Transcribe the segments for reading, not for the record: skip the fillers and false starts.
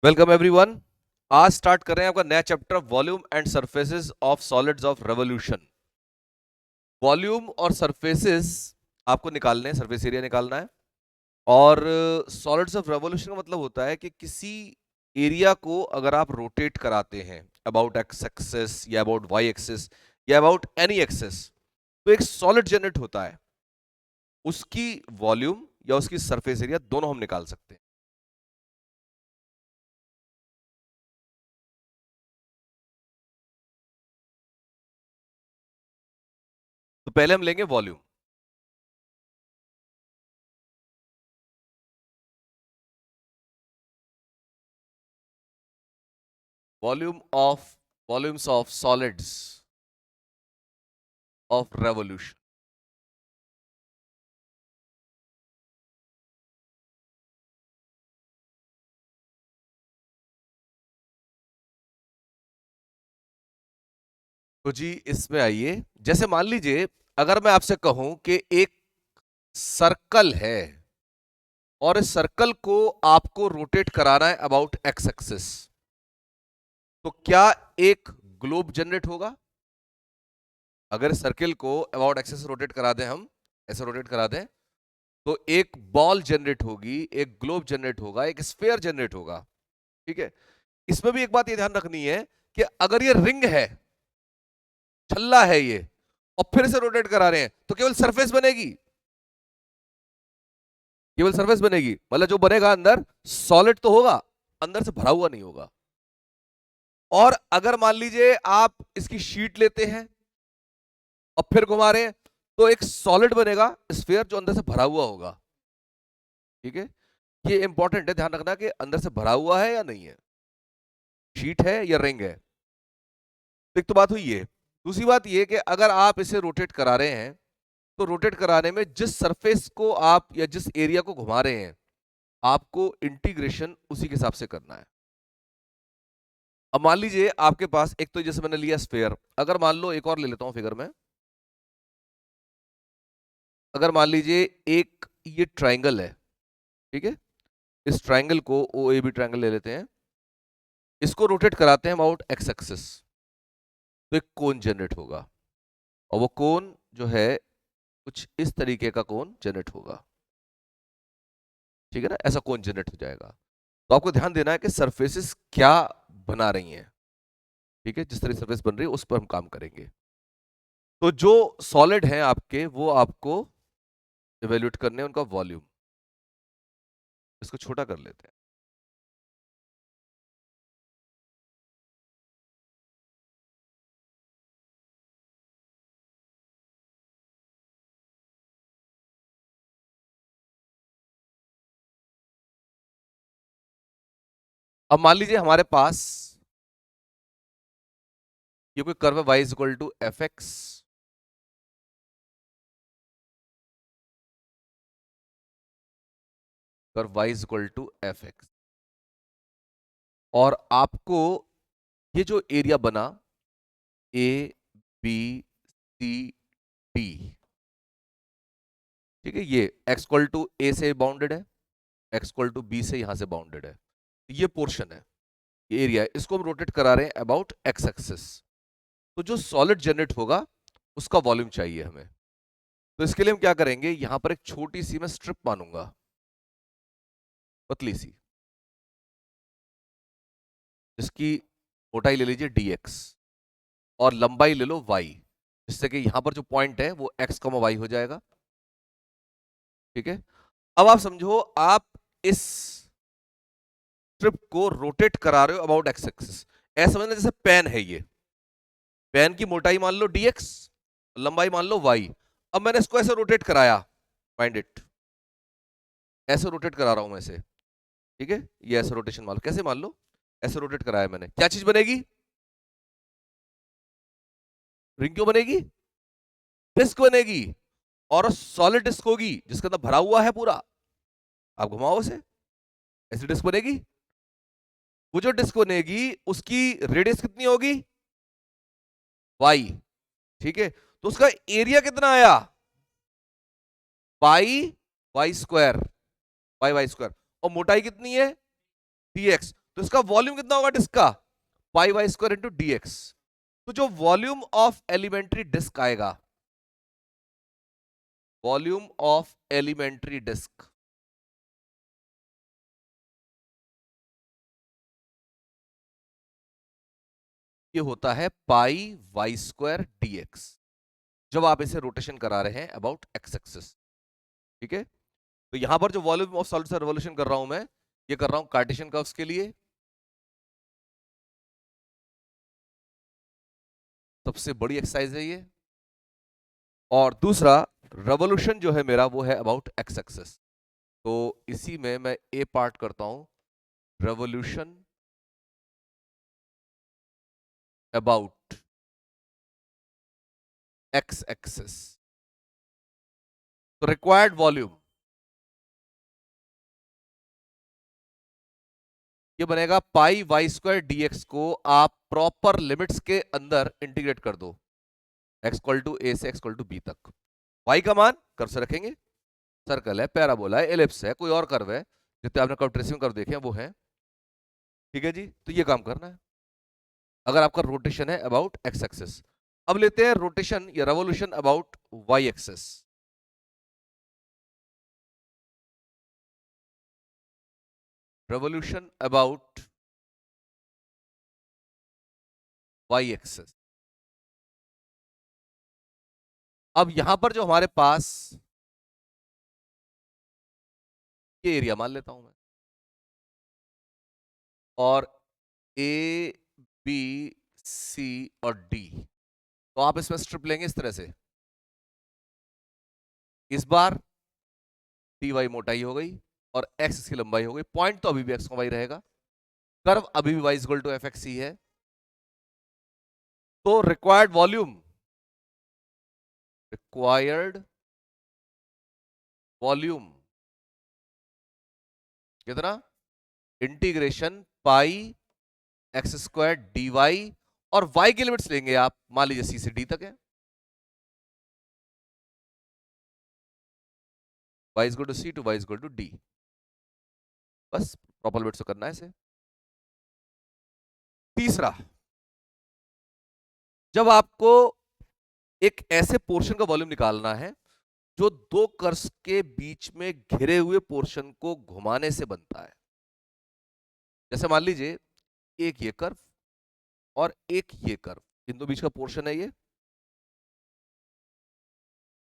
Welcome everyone. आज start कर रहे हैं आपका नया chapter volume and surfaces of solids of revolution. Volume और सरफेसेस आपको निकालने हैं, सरफेस एरिया निकालना है। और सॉलिड्स ऑफ रेवोल्यूशन का मतलब होता है कि किसी एरिया को अगर आप रोटेट कराते हैं अबाउट एक्स एक्सिस या अबाउट वाई एक्सिस या अबाउट एनी एक्सिस, तो एक सॉलिड जनरेट होता है। उसकी वॉल्यूम या उसकी सरफेस एरिया दोनों हम निकाल सकते हैं। तो पहले हम लेंगे volume. Volumes of solids of revolution. तो जी इसमें आइए, जैसे मान लीजिए अगर मैं आपसे कहूं कि एक सर्कल है और इस सर्कल को आपको रोटेट कराना है अबाउट एक्स एक्सिस, तो क्या एक ग्लोब जनरेट होगा? अगर सर्कल को अबाउट एक्सिस रोटेट करा दें, हम ऐसे रोटेट करा दें, तो एक बॉल जनरेट होगी, एक ग्लोब जनरेट होगा, एक स्फीयर जनरेट होगा। ठीक है। इसमें भी एक बात ये ध्यान रखनी है कि अगर ये रिंग है, छल्ला है ये, और फिर से रोटेट करा रहे हैं, तो केवल सरफेस बनेगी, केवल सरफेस बनेगी। मतलब जो बनेगा अंदर सॉलिड तो होगा, अंदर से भरा हुआ नहीं होगा। और अगर मान लीजिए आप इसकी शीट लेते हैं और फिर घुमा रहे हैं, तो एक सॉलिड बनेगा, स्फीयर, जो अंदर से भरा हुआ होगा। ठीक है। ये इंपॉर्टेंट है, ध्यान रखना कि अंदर से भरा हुआ है या नहीं है, शीट है या रिंग है। तो एक तो बात हुई ये। दूसरी बात ये कि अगर आप इसे रोटेट करा रहे हैं, तो रोटेट कराने में जिस सरफेस को आप या जिस एरिया को घुमा रहे हैं, आपको इंटीग्रेशन उसी के हिसाब से करना है। अब मान लीजिए आपके पास एक, तो जैसे मैंने लिया स्फीयर, अगर मान लो एक और ले लेता हूं फिगर में। अगर मान लीजिए एक ये ट्रायंगल है, ठीक है, इस ट्रायंगल को ओ ए बी ट्रायंगल ले लेते हैं, इसको रोटेट कराते हैं अबाउट एक्स एक्सिस, तो एक कोन जनरेट होगा। और वो कोन जो है कुछ इस तरीके का कोन जनरेट होगा। ठीक है ना, ऐसा कोन जनरेट हो जाएगा। तो आपको ध्यान देना है कि सरफेसेस क्या बना रही हैं। ठीक है, जिस तरह सरफेस बन रही है उस पर हम काम करेंगे। तो जो सॉलिड है आपके, वो आपको इवेल्युएट करने हैं उनका वॉल्यूम। इसको छोटा कर लेते हैं। अब मान लीजिए हमारे पास ये कोई कर्व है y is equal to f x, curve y is equal to f x, और आपको ये जो एरिया बना ए बी सी डी, ठीक है, ये x इक्वल टू ए से बाउंडेड है, x इक्वल टू बी से यहां से बाउंडेड है, ये पोर्शन है, ये एरिया है, इसको हम रोटेट करा रहे हैं अबाउट एक्स एक्सिस। तो जो सॉलिड जनरेट होगा उसका वॉल्यूम चाहिए हमें। तो इसके लिए हम क्या करेंगे, यहां पर एक छोटी सी मैं स्ट्रिप मानूंगा, पतली सी, जिसकी मोटाई ले लीजिए dx और लंबाई ले लो y, जिससे कि यहां पर जो पॉइंट है वो x, y हो जाएगा। ठीक है। अब आप समझो, आप इस स्ट्रिप को रोटेट करा रहे हो अबाउट एक्स एक्सिस। ऐसा समझना जैसे पेन है, ये पेन की मोटाई मान लो dx, लंबाई मान लो y। अब मैंने इसको ऐसे रोटेट कराया, फाइंड इट, ऐसे रोटेट करा रहा हूं मैं इसे। ठीक है, ये ऐसे रोटेशन मान लो, कैसे मान लो, ऐसे रोटेट कराया मैंने, क्या चीज बनेगी? रिंग क्यों बनेगी? डिस्क बनेगी। और सॉलिड डिस्क होगी जिसके अंदर भरा हुआ है पूरा। आप घुमाओ उसे, ऐसी डिस्क बनेगी। वो जो डिस्क बनेगी उसकी रेडियस कितनी होगी? वाई। ठीक है, तो उसका एरिया कितना आया? पाई वाई स्क्वायर, पाई वाई स्क्वायर। और मोटाई कितनी है? dx। तो इसका वॉल्यूम कितना होगा डिस्क का, pi y square into d x. तो जो वॉल्यूम ऑफ एलिमेंट्री डिस्क आएगा, वॉल्यूम ऑफ एलिमेंट्री डिस्क, ये होता है pi y square d x, जब आप इसे रोटेशन करा रहे हैं अबाउट एक्स एक्सिस। ठीक है, तो यहां पर जो वॉल्यूम ऑफ सॉलिड से रिवोल्यूशन कर रहा हूं मैं, ये कर रहा हूं कार्टेशियन कर्व्स के लिए। सबसे बड़ी एक्सरसाइज है ये। और दूसरा रेवोल्यूशन जो है मेरा वो है अबाउट एक्स एक्सिस, तो इसी में मैं ए पार्ट करता हूं, रेवोल्यूशन अबाउट एक्स एक्सिस। तो रिक्वायर्ड वॉल्यूम ये बनेगा पाई वाई स्क्वायर डीएक्स को आप प्रॉपर लिमिट्स के अंदर इंटीग्रेट कर दो, एक्स इक्वल टू ए से एक्स इक्वल टू बी तक। वाई का मान कर्व से रखेंगे, सर्कल है, पैराबोला है, एलिप्स है, कोई और कर्व है, जितने आपने कर्व ट्रेसिंग कर्व देखे हैं वो है। ठीक है जी, तो ये काम करना है अगर आपका रोटेशन है अबाउट एक्स एक्सिस। अब लेते हैं रोटेशन या revolution about y axis. Revolution about y axis. अब यहां पर जो हमारे पास ये एरिया मान लेता हूं मैं, और ए बी सी और डी, तो आप इसमें स्ट्रिप लेंगे इस तरह से। इस बार डी वाई मोटाई हो गई और एक्स इसकी लंबाई हो गई, पॉइंट तो अभी भी एक्स वाई रहेगा, कर्व अभी भी y equal to f x ही है। तो रिक्वायर्ड वॉल्यूम कितना, integration pi x square d y, और वाई की लिमिट्स लेंगे आप, मान लीजिए सी से डी तक है, y is to c to y is to d. बस प्रॉपर लिमिट्स तो करना है इसे। तीसरा, जब आपको एक ऐसे पोर्शन का वॉल्यूम निकालना है जो दो कर्व्स के बीच में घिरे हुए पोर्शन को घुमाने से बनता है, जैसे मान लीजिए एक ये कर्व और एक ये कर्व, इन दो बीच का पोर्शन है ये,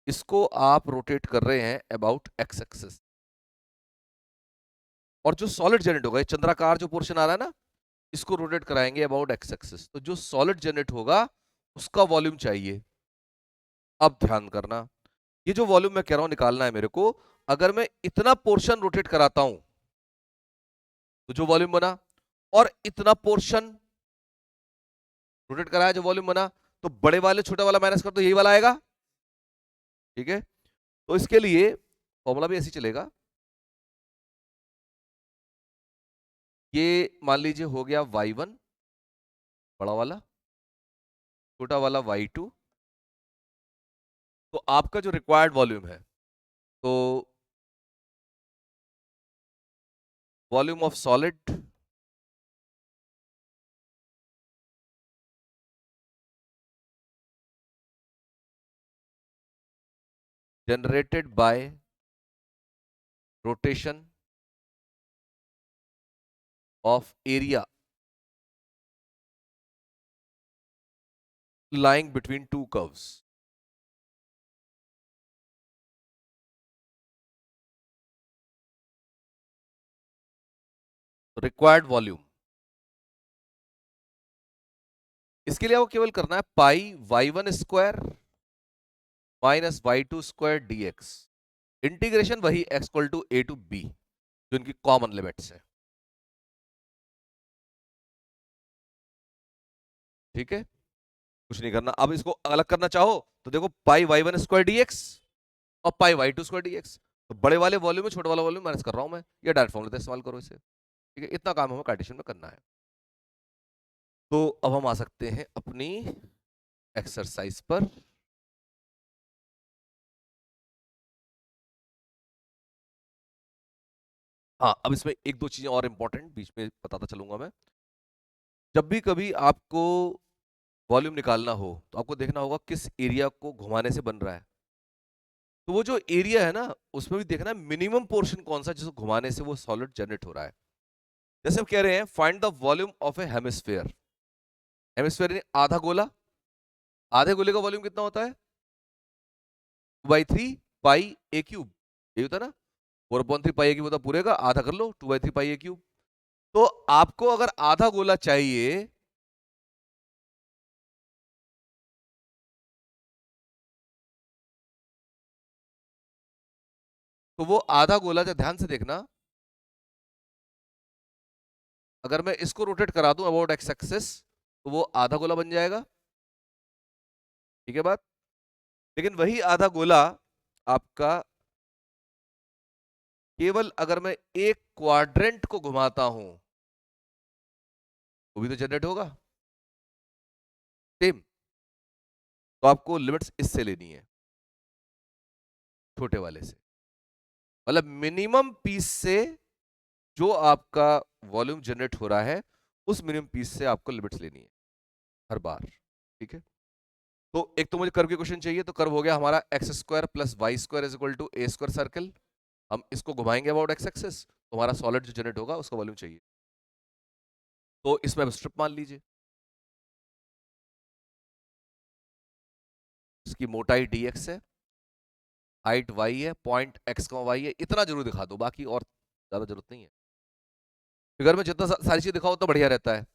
इसको आप रोटेट कर रहे हैं अबाउट एक्स एक्सिस। और जो सॉलिड जनरेट होगा, ये चंद्राकार जो पोर्शन आ रहा है ना, इसको रोटेट कराएंगे अबाउट एक्स एक्सिस। तो जो सॉलिड जनरेट होगा उसका वॉल्यूम चाहिए। अब ध्यान करना, ये जो वॉल्यूम मैं कह रहा हूं निकालना है मेरे को, अगर मैं इतना पोर्शन रोटेट कराता हूं तो जो वॉल्यूम बना, और इतना पोर्शन रोटेट कराया जो वॉल्यूम बना, तो बड़े वाले छोटे वाला माइनस कर दो, यही वाला आएगा। ठीक है, तो इसके लिए फॉर्मूला भी ऐसे चलेगा, ये मान लीजिए हो गया y1 बड़ा वाला, छोटा वाला y2। तो आपका जो रिक्वायर्ड वॉल्यूम है, तो volume of solid generated by rotation of area lying between two curves। Required volume, इसके लिए आपको केवल करना है pi y1 square minus y2 square dx, integration वही x equal to a to b, जो इनकी कॉमन लिमिट्स है। ठीक है, कुछ नहीं करना। अब इसको अलग करना चाहो तो देखो, पाई y1 स्क्वायर dx और पाई y2 स्क्वायर dx, तो बड़े वाले वॉल्यूम में छोटे वाला वॉल्यूम माइनस कर रहा हूं मैं, ये डायरेक्ट फॉर्मूला इस्तेमाल करो इसे। ठीक है, इतना काम हमें कार्टेशियन में करना है। तो अब हम आ सकते हैं अपनी एक्सरसाइज पर। हाँ, अब इसमें एक दो चीजें और इंपॉर्टेंट बीच में बताता चलूंगा मैं। जब भी कभी आपको वॉल्यूम निकालना हो तो आपको देखना होगा किस एरिया को घुमाने से बन रहा है। तो वो जो एरिया है ना, उसमें भी देखना मिनिमम पोर्शन कौन सा जिसको घुमाने से वो सॉलिड जनरेट हो रहा है। जैसे हम कह रहे हैं find the volume of A hemisphere. Hemisphere यानी आधा गोला। आधे गोले का वॉल्यूम कितना होता है? 2/3 पाई a क्यूब। ये होता है ना, 4/3 पाई a क्यूब होता है पूरे का, आधा कर लो 2/3 पाई a क्यूब। तो आपको अगर आधा गोला चाहिए तो वो आधा गोला, जो ध्यान से देखना, अगर मैं इसको रोटेट करा दूं अबाउट एक्स एक्सिस तो वो आधा गोला बन जाएगा। ठीक है बात। लेकिन वही आधा गोला आपका केवल अगर मैं एक क्वाड्रेंट को घुमाता हूं वो भी तो जनरेट होगा सेम। तो आपको लिमिट्स इससे लेनी है, छोटे वाले से, मतलब मिनिमम पीस से जो आपका वॉल्यूम जनरेट हो रहा है उस मिनिमम पीस से आपको लिमिट्स लेनी है हर बार। ठीक है। तो एक तो मुझे कर्व के क्वेश्चन चाहिए, तो कर्व हो गया हमारा x² plus y² is equal to a² circle. हम इसको घुमाएंगे अबाउट एक्स एक्सिस तो हमारा सॉलिड जो जनरेट होगा उसका वॉल्यूम चाहिए। तो इसमें अब स्ट्रिप मान लीजिए, इसकी मोटाई dx है, हाइट y है, पॉइंट x का y है, इतना जरूर दिखा दो, बाकी और ज्यादा जरूरत नहीं है। फिगर में जितना सारी चीज दिखाओ तो बढ़िया रहता है।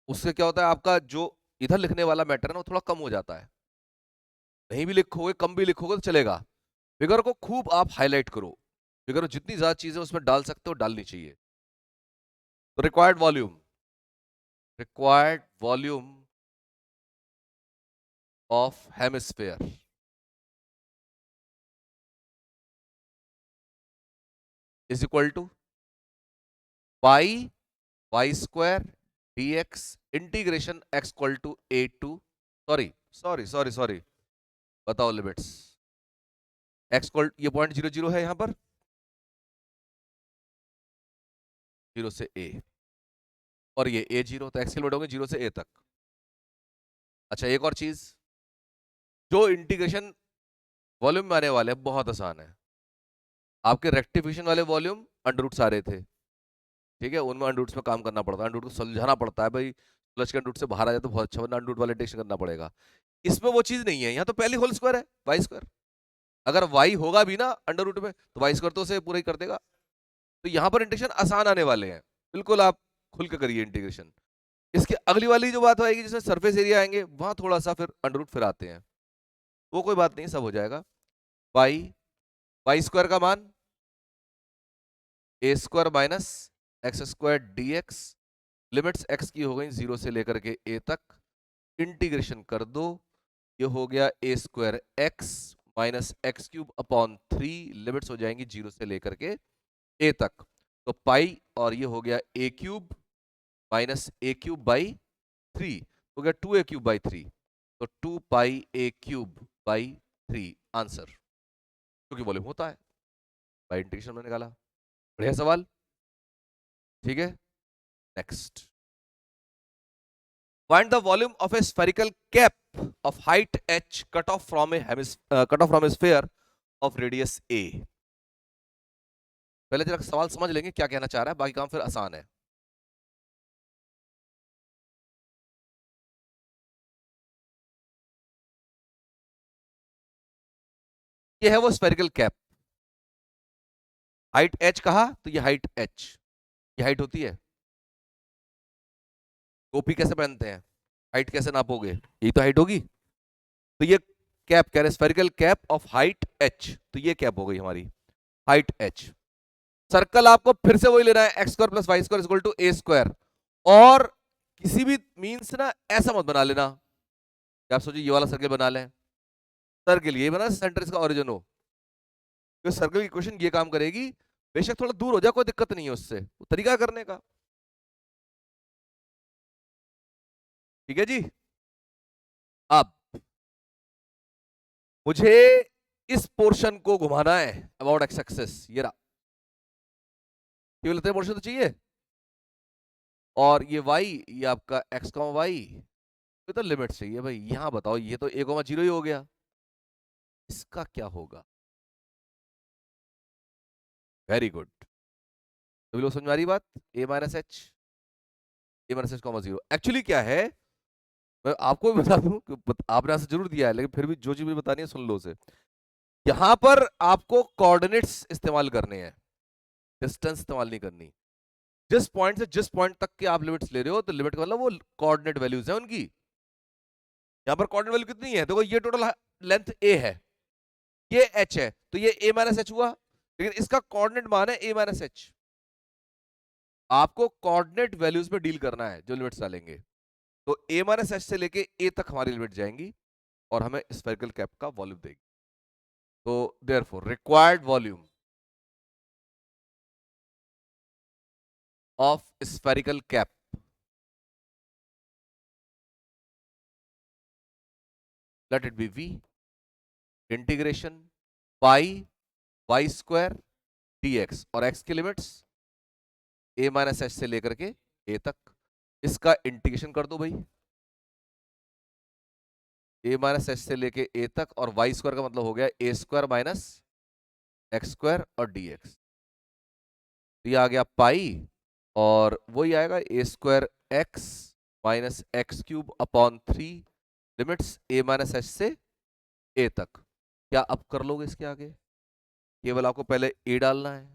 उससे क्या होता है, आपका जो इधर लिखने वाला मैटर है ना वो थोड़ा कम हो जाता है। नहीं भी लिखोगे, कम भी लिखोगे तो चलेगा। फिगर को खूब आप हाईलाइट करो। फिगर में जितनी ज्यादा चीजें उसमें डाल सकते हो डालनी चाहिए। तो required volume of hemisphere is equal to pi y² dx integration x equal to a to, sorry, बताओ लिमिट्स। x इक्वल, ये पॉइंट 0 0 है यहां पर, 0 से a, और ये a0, तो x की लिमिट होगी 0 से a तक। अच्छा एक और चीज, जो इंटीग्रेशन वॉल्यूम में आने वाले हैं बहुत आसान है। आपके रेक्टिफिकेशन वाले वॉल्यूम अंडर रूट सारे थे, ठीक है, उनमें अंडर रूट्स में काम करना पड़ता है, अंडर रूट को सुलझाना पड़ता है भाई। प्लस के अंडर रूट से बाहर आ जाए तो बहुत अच्छा, वरना अंडर रूट वाला इंटीग्रेशन करना पड़ेगा। इसमें वो चीज नहीं है, यहाँ तो पहली होल स्क्वायर है y²। अगर y होगा भी ना अंडर रूट में तो y² तो उसे पूरा ही कर देगा। तो यहाँ पर इंटीग्रेशन आसान आने वाले हैं, बिल्कुल आप खुल के करिए इंटीग्रेशन। इसकी अगली वाली जो बात आएगी जिसमें सरफेस एरिया आएंगे वहां थोड़ा सा फिर अंडर रूट फिर आते हैं, वो कोई बात नहीं, सब हो जाएगा। पाई y² का मान a² minus x² dx, limits x की हो गई 0 से लेकर के a तक, इंटीग्रेशन कर दो, ये हो गया a²x minus x³ upon 3, limits हो जाएंगी 0 से लेकर के a तक। तो पाई, और ये हो गया a³ माइनस a³ बाई 3, हो गया 2a³ बाई 3। तो 2 पाई a³ बाई 3 आंसर, क्योंकि वॉल्यूम होता है, बाई इंटीग्रेशन में निकाला। बढ़िया सवाल। ठीक है, next. Find the volume of a spherical cap of height h cut off from a sphere of radius a. पहले जरा सवाल समझ लेंगे क्या कहना चाह रहा है, बाकी काम फिर आसान है। ये है वो स्फेरिकल कैप, हाइट h कहा तो ये हाइट h, ये हाइट होती है। टोपी कैसे पहनते हैं, हाइट कैसे नापोगे, यही तो हाइट होगी। तो ये कैप कह रहे spherical cap of height h, तो ये कैप हो गई हमारी हाइट h। सर्कल आपको फिर से वही लेना है, x² plus y² equal to a²। और किसी भी मीन्स ना ऐसा मत बना लेना कि आप सोचिए ये वाला सर्कल बना लें, सर्कल ये बना सेंटर इसका ओरिजिन हो, तो सर्कल की क्वेश्चन ये काम करेगी। बेशक थोड़ा दूर हो जाए कोई दिक्कत नहीं है, उससे वो तरीका करने का। ठीक है जी। अब मुझे इस पोर्शन को घुमाना है अबाउट एक्स एक्सिस, ये रहा। केवल इतने पोर्शन तो चाहिए। और ये y, ये आपका x, y, ये तो लिमिट चाहिए भाई। यहां बताओ, ये तो a, 0 ही हो गया, इसका क्या होगा? Very good. तो लोग समझ आ रही बात? a minus H, a minus H, 0। Actually क्या है, मैं आपको भी बता दूं कि आपने आंसर जरूर दिया है, लेकिन फिर भी जो चीज मुझे बतानी है सुन लो उसे। यहां पर आपको कोऑर्डिनेट्स इस्तेमाल करने हैं, डिस्टेंस इस्तेमाल नहीं करनी। जिस पॉइंट से जिस पॉइंट तक के आप लिमिट्स ले रहे हो, तो लिमिट का मतलब वो कोऑर्डिनेट वैल्यूज है उनकी। यहां पर कोऑर्डिनेट वैल्यू कितनी है? देखो, ये टोटल लेंथ a है, ये h है, तो ये a माइनस एच हुआ, लेकिन इसका कोऑर्डिनेट मान है a माइनस एच। आपको कोऑर्डिनेट वैल्यूज पे डील करना है जो लिमिट्स डालेंगे। तो a माइनस एच से लेके a तक हमारी लिमिट जाएंगी और हमें स्फेरिकल कैप का वॉल्यूम देगी। तो therefore required volume of spherical cap, let it be v integration pi y square dx, और x की लिमिट्स a माइनस एच से लेकर के a तक। इसका इंटीग्रेशन कर दो भाई, a माइनस एच से लेके a तक, और वाई स्क्वायर का मतलब हो गया a square minus x square और dx। तो ये आ गया पाई, और वही आएगा a square x minus x cube upon 3, limits a minus h से a तक। क्या अब कर लोगे इसके आगे? केवल आपको पहले a डालना है,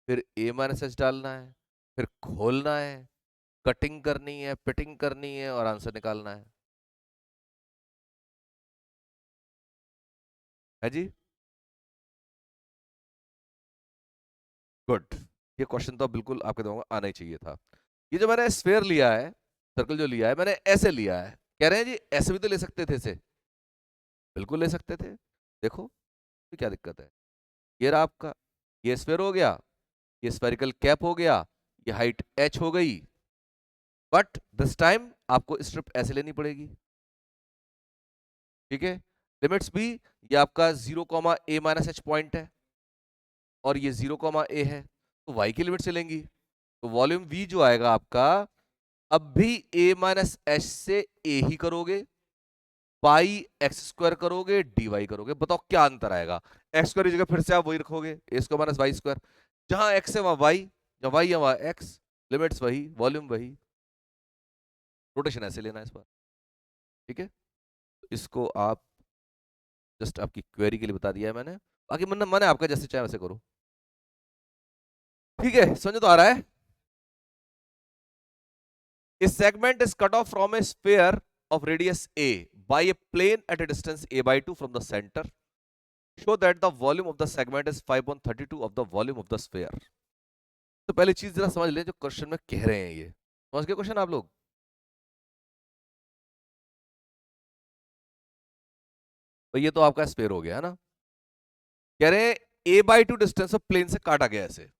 फिर a माइनस एच डालना है, फिर खोलना है, कटिंग करनी है, पिटिंग करनी है, और आंसर निकालना है जी। गुड। ये क्वेश्चन तो बिल्कुल आपके दिमाग में आना ही चाहिए था। ये जो मैंने स्फेयर लिया है, सर्कल जो लिया है, मैंने ऐसे लिया है। कह रहे हैं जी ऐसे भी तो ले सकते थे इसे, बिल्कुल ले सकते थे। देखो ये क्या दिक्कत है, ये रहा आपका, ये स्फेयर हो गया, ये स्फेरिकल कैप हो गया, ये हाइट h हो गई, बट दिस टाइम आपको स्ट्रिप ऐसे लेनी पड़ेगी, ठीक है। लिमिट्स भी, ये आपका 0, a माइनस एच पॉइंट है, और ये 0, a है, तो y की लिमिट से लेंगी। तो वॉल्यूम v जो आएगा आपका, अब भी a माइनस एच से a ही करोगे, पाई एक्स स्क्वायर करोगे, dy करोगे। बताओ क्या अंतर आएगा? एक्स स्क्वायर की जगह फिर से आप वही रखोगे, ए स्क्वायर माइनस वाई स्क्वायर, जहां x है वहां y, जहां y है वहां x, लिमिट्स वही, वॉल्यूम वही, रोटेशन ऐसे लेना है इस बार, ठीक है। इसको आप जस्ट आपकी क्वेरी के लिए बता दिया है मैंने, बाकी मन है आपका, जैसे चाहे वैसे करो, ठीक है। समझ तो आ रहा है? A segment is cut off from a sphere of radius a by a plane at a distance a by 2 from the center. Show that the volume of the segment is 5.32 of the volume of the sphere. तो पहली चीज जरा समझ लें जो question में कह रहे हैं, ये समझ गए क्वेश्चन आप लोग? तो ये तो आपका स्फीयर हो गया है ना। कह रहे हैं a by 2 distance of plane से काटा गया ऐसे।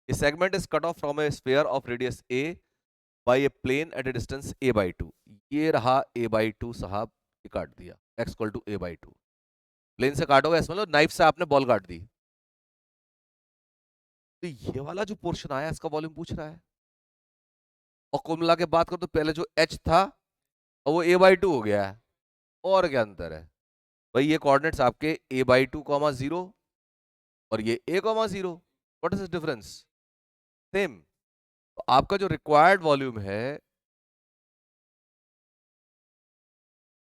A segment is cut off from a sphere of radius a by a plane at a distance a by 2। ये रहा a by 2 साहब, ये काट दिया, x equal to a by 2। Plane से काटोगे, इसमें मतलब नाइफ से आपने बॉल काट दी। तो ये वाला जो पोर्शन आया इसका वॉल्यूम पूछ रहा है, और कुल मिला के बात करो तो पहले जो h था और वो a by 2 हो गया है। और क्या अंतर है भाई? ये कोऑर्डिनेट्स आपके a by 2, 0 और ये a, 0। What is the difference? Same. तो आपका जो रिक्वायर्ड वॉल्यूम है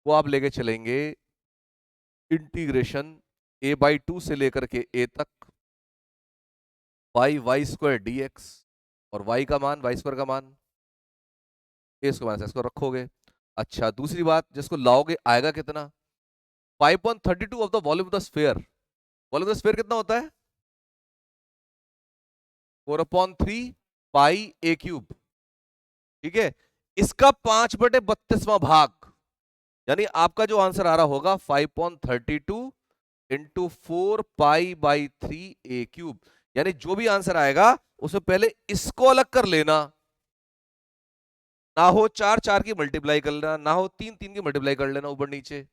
वो आप लेके चलेंगे इंटीग्रेशन a by 2 से लेकर के a तक, pi y square d x, और y का मान, वाई स्क्वायर का मान, a स्क्वायर माइनस एक्स को रखोगे। अच्छा, दूसरी बात, जिसको लाओगे आएगा कितना? 5.32 of the volume of the sphere. Volume of the sphere कितना होता है? 4/3 पाई a क्यूब, ठीक है। इसका 5/32वां भाग, यानी आपका जो आंसर आ रहा होगा 5.32 इंटू 4 पाई/3 a क्यूब। यानी जो भी आंसर आएगा उसमें पहले इसको अलग कर लेना, ना हो 4 की मल्टीप्लाई कर लेना, ना हो 3 की मल्टीप्लाई कर लेना ऊपर नीचे,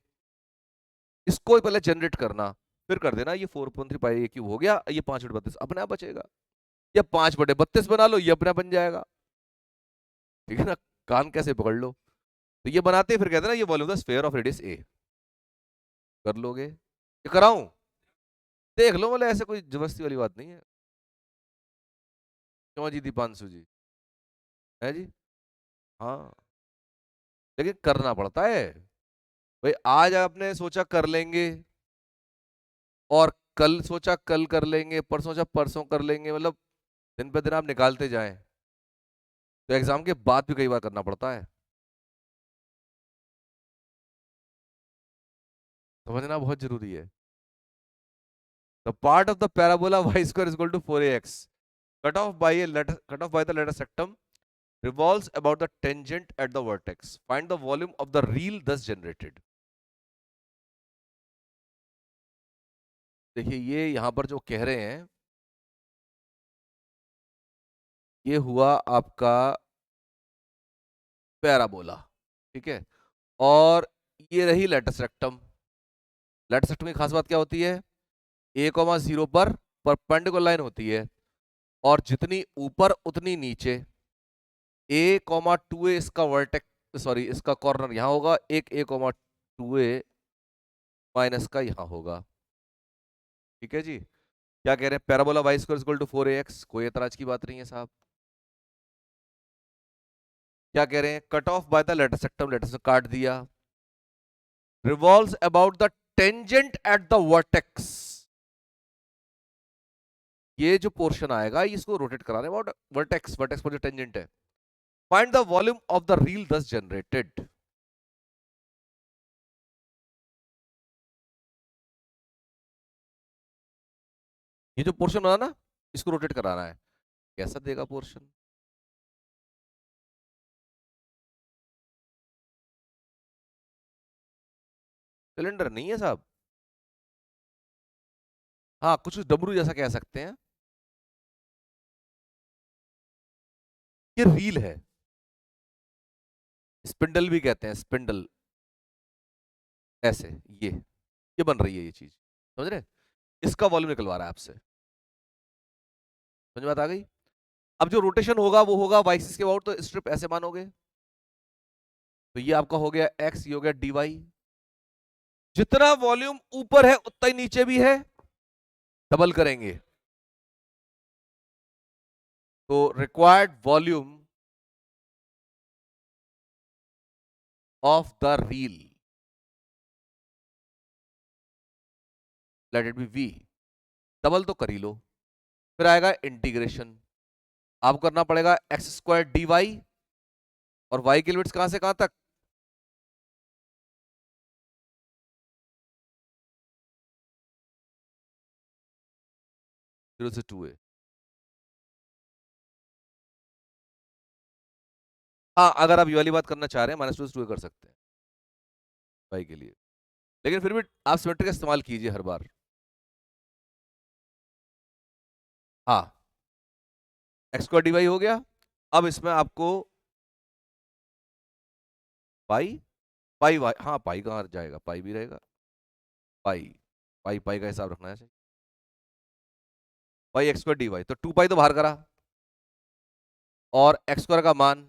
इसको ही पहले जनरेट करना, फिर कर देना। ये 4.3 पाई a क्यूब हो गया, ये 5/32 अपने आप बचेगा। या 5/32 बना लो, ये अपना बन जाएगा। ठीक है ना, कान कैसे पकड़ लो। तो ये बनाते फिर कहते हैं ना ये volume the sphere of radius a. कर लोगे, ये कराऊं? देख लो, मतलब ऐसे कोई जबरदस्ती वाली बात नहीं है। क्यों जी दीपांशु जी, है जी? हाँ, लेकिन करना पड़ता है भाई। आज आपने सोचा कर लेंगे, और कल सोचा कल कर लेंगे, परसों सोचा परसों कर लेंगे, मतलब दिन पे दिन आप निकालते जाएं, तो एग्जाम के बाद भी कई बार करना पड़ता है। समझना बहुत जरूरी है। The part of the parabola y square is equal to 4ax cut off by the letter sectum revolves about the tangent at the vertex. Find the volume of the reel thus generated. देखिए ये यहां पर जो कह रहे हैं, ये हुआ आपका पैराबोला, ठीक है। और ये रही लेटस रेक्टम। लेटस रेक्टम की खास बात क्या होती है? a,0 पर परपेंडिकुलर लाइन होती है, और जितनी ऊपर उतनी नीचे। a,2a इसका वर्टेक्स, सॉरी इसका कॉर्नर यहां होगा, एक a,2a माइनस का यहां होगा। ठीक है जी। क्या कह रहे हैं? Parabola y square equal to 4ax, कोई एतराज की बात नहीं है साहब। क्या कह रहे हैं? Cut off by the latus rectum, latus से काट दिया। Revolves about the tangent at the vertex. ये जो पोर्शन आएगा इसको रोटेट कराने अबाउट वर्टेक्स, वर्टेक्स पर जो टेंजेंट है। Find the volume of the reel दस जनरेटेड। ये जो पोर्शन बना ना, इसको रोटेट कराना है। कैसा देगा पोर्शन? सिलेंडर नहीं है साहब। हाँ, कुछ डमरू जैसा कह सकते हैं। ये रील है, स्पिंडल भी कहते हैं, स्पिंडल। ऐसे ये बन रही है ये चीज, समझ रहे? इसका वॉल्यूम निकलवा रहा है आपसे। समझ बात आ गई? अब जो रोटेशन होगा वो होगा वाई एक्सिस के अबाउट, तो स्ट्रिप ऐसे मानोगे। तो ये आपका हो गया एक्स, ये हो गया dy। जितना वॉल्यूम ऊपर है उतना ही नीचे भी है, डबल करेंगे। तो required volume of the reel, late it be v। Double तो कर ही लो, फिर आएगा इंटीग्रेशन। आपको करना पड़ेगा एक्स स्क्वायर डी वाई, और y की लिमिट्स कहां से कहां तक? 0 से 2a। हाँ, अगर आप ये वाली बात करना चाह रहे हैं -2 से 2a कर सकते हैं y के लिए, लेकिन फिर भी आप सिमेट्री का इस्तेमाल कीजिए हर बार। हाँ, एक्स स्क्वायर डी वाई हो गया। अब इसमें आपको पाई, पाई वाई, हाँ पाई कहाँ जाएगा, पाई भी रहेगा। पाई, पाई पाई का हिसाब रखना है। पाई एक्स स्क्वायर डी वाई, तो 2 पाई तो बाहर करा, और एक्स स्क्वायर का मान,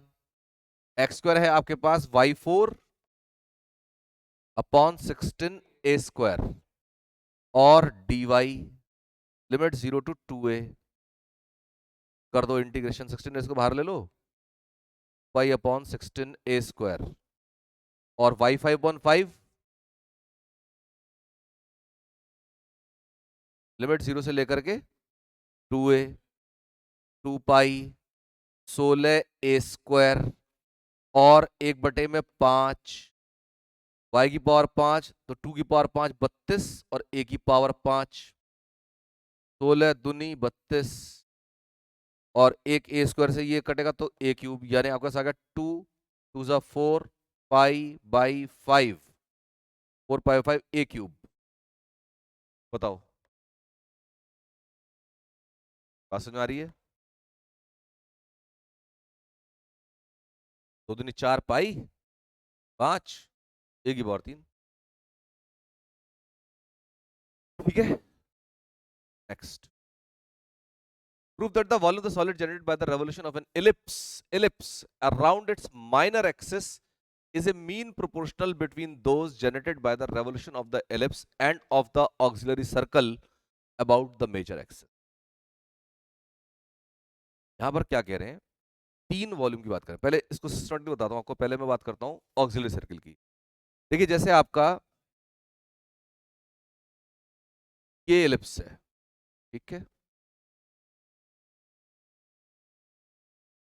एक्स स्क्वायर है आपके पास y4/16a², और dy लिमिट 0 to 2a। कर दो इंटीग्रेशन, 16 इसको बाहर ले लो, y/16a², और y5/5 लिमिट 0 से लेकर के 2a, 2 पाई 16a², और 1/5, y⁵ तो 2⁵ 32, और a⁵ 16 दूनी 32, और एक a² से ये कटेगा तो a³, यानी आपका आ गया 2 2 4 पाई/5, 4 पाई/5 a³। बताओ, बात समझ में आ रही है? 2 दूनी 4 पाई 5, a⁵3। ठीक है, next. Prove that the volume of the solid generated by the revolution of an ellipse around its minor axis is a mean proportional between those generated by the revolution of the ellipse and of the auxiliary circle about the major axis. यहां पर क्या कह रहे हैं, तीन volume की बात करें. पहले इसको सिस्टमेटिकली बताता हूं आपको. पहले मैं बात करता हूं ऑक्सिलरी सर्किल की. देखिए जैसे आपका ये एलिप्स है, ठीक है,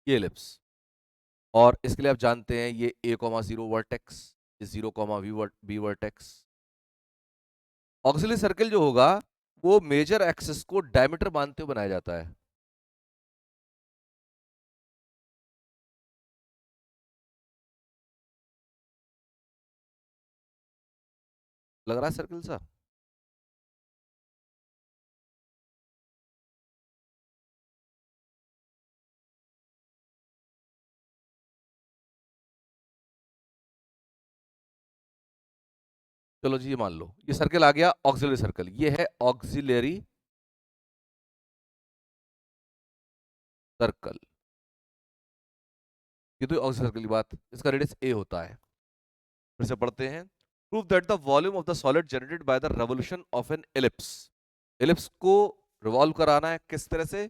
ये एलिप्स, और इसके लिए आप जानते हैं ये a,0 वर्टेक्स, ये 0,b वर्टेक्स. ऑक्सिलरी सर्किल जो होगा वो मेजर एक्सिस को डायमीटर मानते हुए बनाया जाता है. लग रहा है सर्किल सा? चलो जी, ये मान लो ये सर्किल आ गया ऑक्सिलरी सर्किल. ये है ऑक्सिलरी सर्कल. ये तो ऑक्सिलरी सर्कल की बात, इसका रेडियस a होता है. फिर से पढ़ते हैं. Prove that the volume of the solid generated by the revolution of an ellipse. Ellipse को रिवॉल्व कराना है किस तरह से?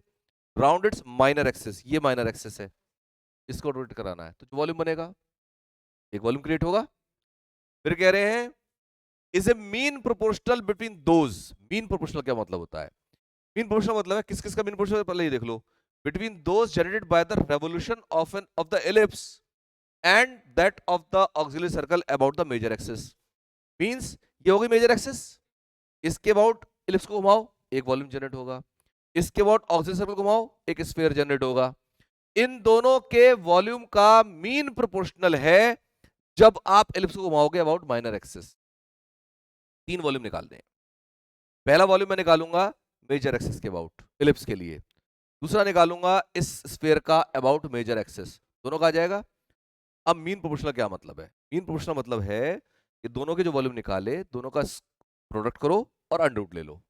Round it's minor axis. ये माइनर एक्सिस है, इसको रोटेट कराना है, तो जो वॉल्यूम बनेगा, एक वॉल्यूम क्रिएट होगा. फिर कह रहे हैं is a mean proportional between those. Mean proportional क्या मतलब होता है? मीन प्रोपोर्शनल मतलब है किस किस का मीन प्रोपोर्शनल, पहले ये देख लो. Between those generated by the revolution of the ellipse and that of the auxiliary circle about the major axis. Means ये होगी मेजर एक्सिस, इसके अबाउट एलिप्स को घुमाओ, एक वॉल्यूम जनरेट होगा. इसके अबाउट ऑक्सिलरी सर्कल घुमाओ, एक स्फीयर जनरेट होगा. इन दोनों के वॉल्यूम का मीन प्रोपोर्शनल है जब आप एलिप्स को घुमाओगे अबाउट माइनर एक्सिस. तीन वॉल्यूम निकालने हैं. पहला वॉल्यूम मैं निकालूंगा मेजर एक्सिस के अबाउट एलिप्स के लिए. दूसरा निकालूंगा इस स्फीयर का अबाउट मेजर एक्सिस. दोनों का आ जाएगा. अब मीन प्रोपोर्शनल क्या मतलब है? मीन प्रोपोर्शनल मतलब है कि दोनों के जो वॉल्यूम निकाले, दोनों का प्रोडक्ट करो और अंडर रूट ले लो.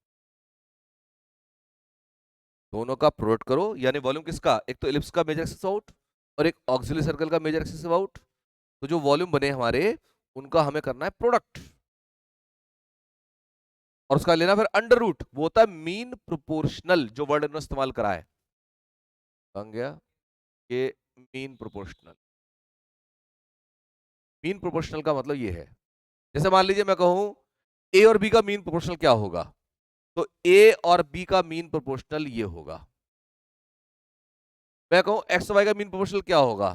दोनों का प्रोडक्ट करो, यानी वॉल्यूम किसका? एक तो एलिप्स का मेजर एक्सिस आउट और एक ऑक्सिलरी सर्कल का मेजर एक्सिस आउट. तो जो वॉल्यूम बने हमारे, उनका हमें करना है प्रोडक्ट, और उसका लेना फिर अंडर रूट. वो होता है मीन प्रोपोर्शनल, जो वर्ड इन्होंने इस्तेमाल करा है. बन गया ये मीन प्रोपोर्शनल. मीन प्रोपोर्शनल का मतलब ये है, जैसे मान लीजिए मैं कहूं ए और बी का मीन प्रोपोर्शनल क्या होगा, तो ए और बी का मीन प्रोपोर्शनल ये होगा. मैं कहूं एक्स वाई का मीन प्रोपोर्शनल क्या होगा,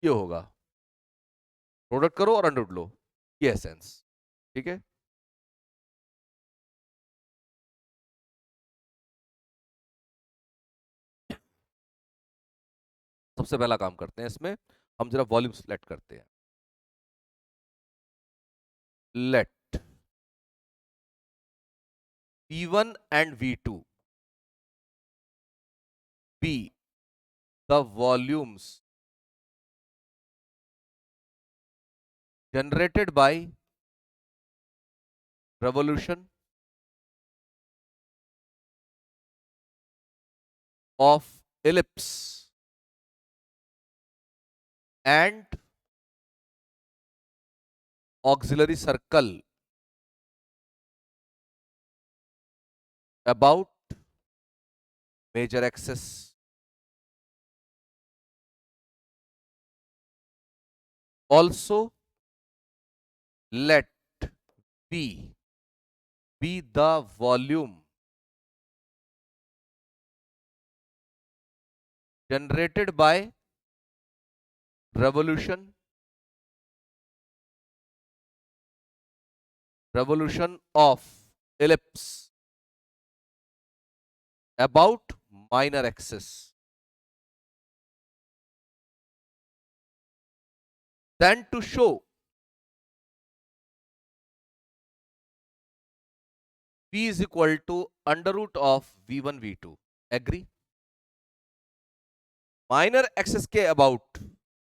ये होगा. प्रोडक्ट करो और अंडर रूट लो, ये एसेंस. ठीक है. सबसे पहला काम करते हैं इसमें, हम जरा वॉल्यूम सेलेक्ट करते हैं. Let V1 and V2 be the volumes generated by revolution of ellipse and auxiliary circle about major axis. Also let V be the volume generated by revolution of ellipse about minor axis. Then to show V is equal to under root of V1 V2. Agree? Minor axis के about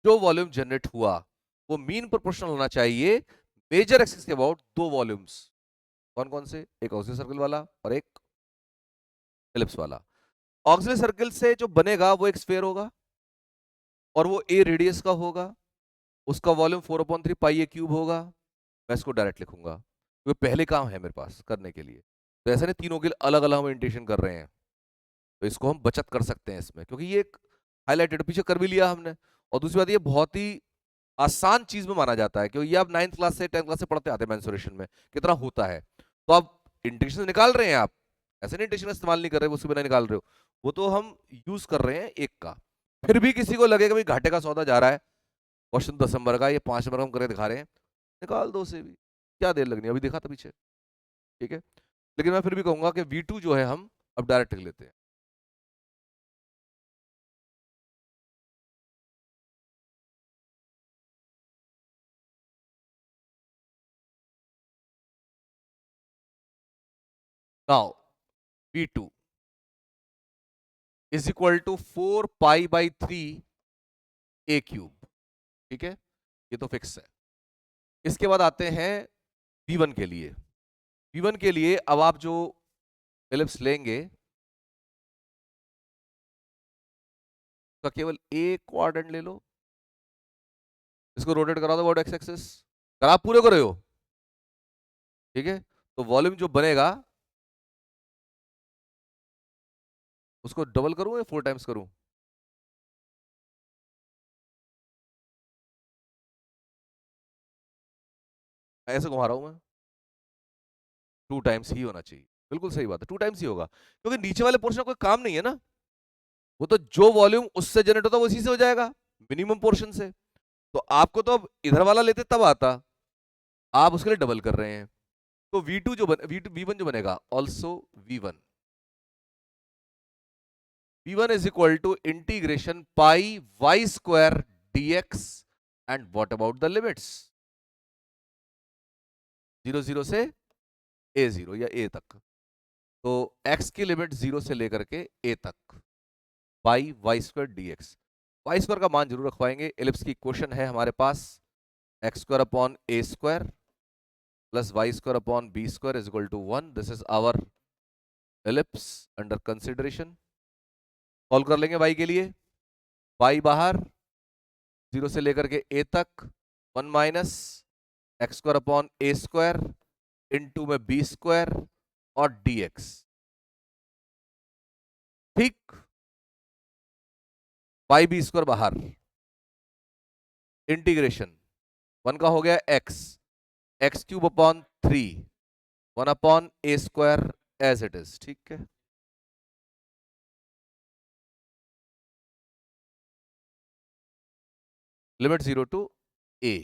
जो volume generate हुआ वो mean proportional होना चाहिए major axis के about दो volumes. कौन कौन से? एक ऑक्सिलरी सर्कल वाला और एक एलिप्स वाला. ऑक्सिलरी सर्किल से जो बनेगा वो एक स्फीयर होगा और वो ए रेडियस का होगा, उसका वॉल्यूम 4/3 पाई ए क्यूब होगा। मैं इसको डायरेक्ट लिखूंगा क्योंकि पहले काम है मेरे पास करने के लिए। तो ऐसा नहीं तीनों के लिए अलग अलग हम इंटेंशन कर रहे हैं, तो इसको हम बचत कर सकते हैं इसमें, क्योंकि ये एक हाईलाइटेड पीछे कर भी लिया हमने। और दूसरी बात ये बहुत ही आसान चीज में माना जाता है, क्योंकि ये आप 9th क्लास से 10th क्लास से पढ़ते आते हैं मेंसुरेशन में कितना होता है। तो आप इंटेंशन निकाल रहे हैं, आप ऐसे नहीं इंटेंशन इस्तेमाल नहीं कर रहे, उसके बिना निकाल रहे हो, वो तो हम यूज कर रहे हैं एक का। फिर भी किसी को लगेगा भाई घाटे का सौदा जा रहा है, क्वेश्चन 10 नंबर का, ये 5 नंबर का हम करके दिखा रहे हैं, निकाल दो उसे भी, क्या देर लगनी है, अभी देखा था पीछे। ठीक है, लेकिन मैं फिर भी कहूंगा कि V2 जो है हम अब डायरेक्ट लिख लेते हैं। Now V2 is equal to 4 pi a cube. ठीक है, ये तो फिक्स है। इसके बाद आते हैं V1 के लिए। V1 के लिए अब आप जो एलिप्स लेंगे उसका केवल एक क्वाड्रेंट ले लो, इसको रोटेट करा दो अबाउट एक्स एक्सिस। अगर आप पूरे कर रहे हो, ठीक है, तो वॉल्यूम जो बनेगा उसको डबल करूं या 4 टाइम्स करूं? ऐसे घुमा रहा हूं मैं, 2 टाइम्स ही होना चाहिए। बिल्कुल सही बात है, 2 टाइम्स ही होगा, क्योंकि नीचे वाले पोर्शन का कोई काम नहीं है ना, वो तो जो वॉल्यूम उससे जनरेट होता है वो इसी से हो जाएगा, मिनिमम पोर्शन से। तो आपको तो अब इधर वाला लेते तब आता, आप उसके लिए डबल कर रहे हैं। तो V2 जो V1 जो बनेगा also V1 is equal to integration pi y square dx and what about the limits 0 से a0 या a तक। तो x की लिमिट 0 से लेकर के a तक pi y square dx। Y square का मान जरूर रखवाएंगे, एलिप्स की इक्वेशन है हमारे पास x² / a² plus y² / b² is equal to 1। This is our ellipse under consideration. Call कर लेंगे y के लिए, y बाहर 0 से लेकर के a तक 1 माइनस x² / a² इंटू में b² और dx। ठीक, y b² बाहर, इंटीग्रेशन 1 का हो गया x³ / 3 1/a² as it is. ठीक है, लिमिट 0 टू a।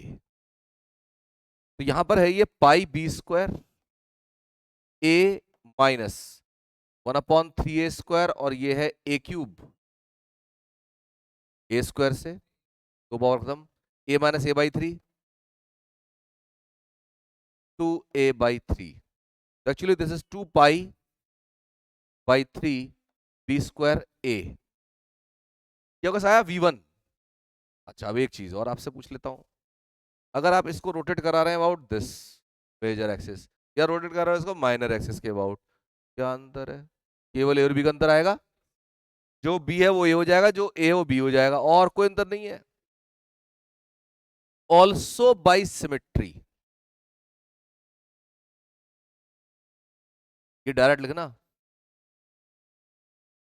तो यहां पर है ये πb² a माइनस 1/3a² और ये है a³ a² से दो पावर खत्म, a minus a/3 2a/3। Actually this is 2π/3 b² a। क्या होगा आया V1। अच्छा, अब एक चीज और आपसे पूछ लेता हूं, अगर आप इसको रोटेट करा रहे हैं अबाउट दिस मेजर एक्सिस, या रोटेट कर रहे हो इसको माइनर एक्सिस के अबाउट, क्या अंतर है? केवल ए और बी का अंतर आएगा, जो बी है वो ए हो जाएगा, जो ए है वो बी हो जाएगा, और कोई अंतर नहीं है। ऑल्सो बाई सिमेट्री, ये डायरेक्ट लिखना,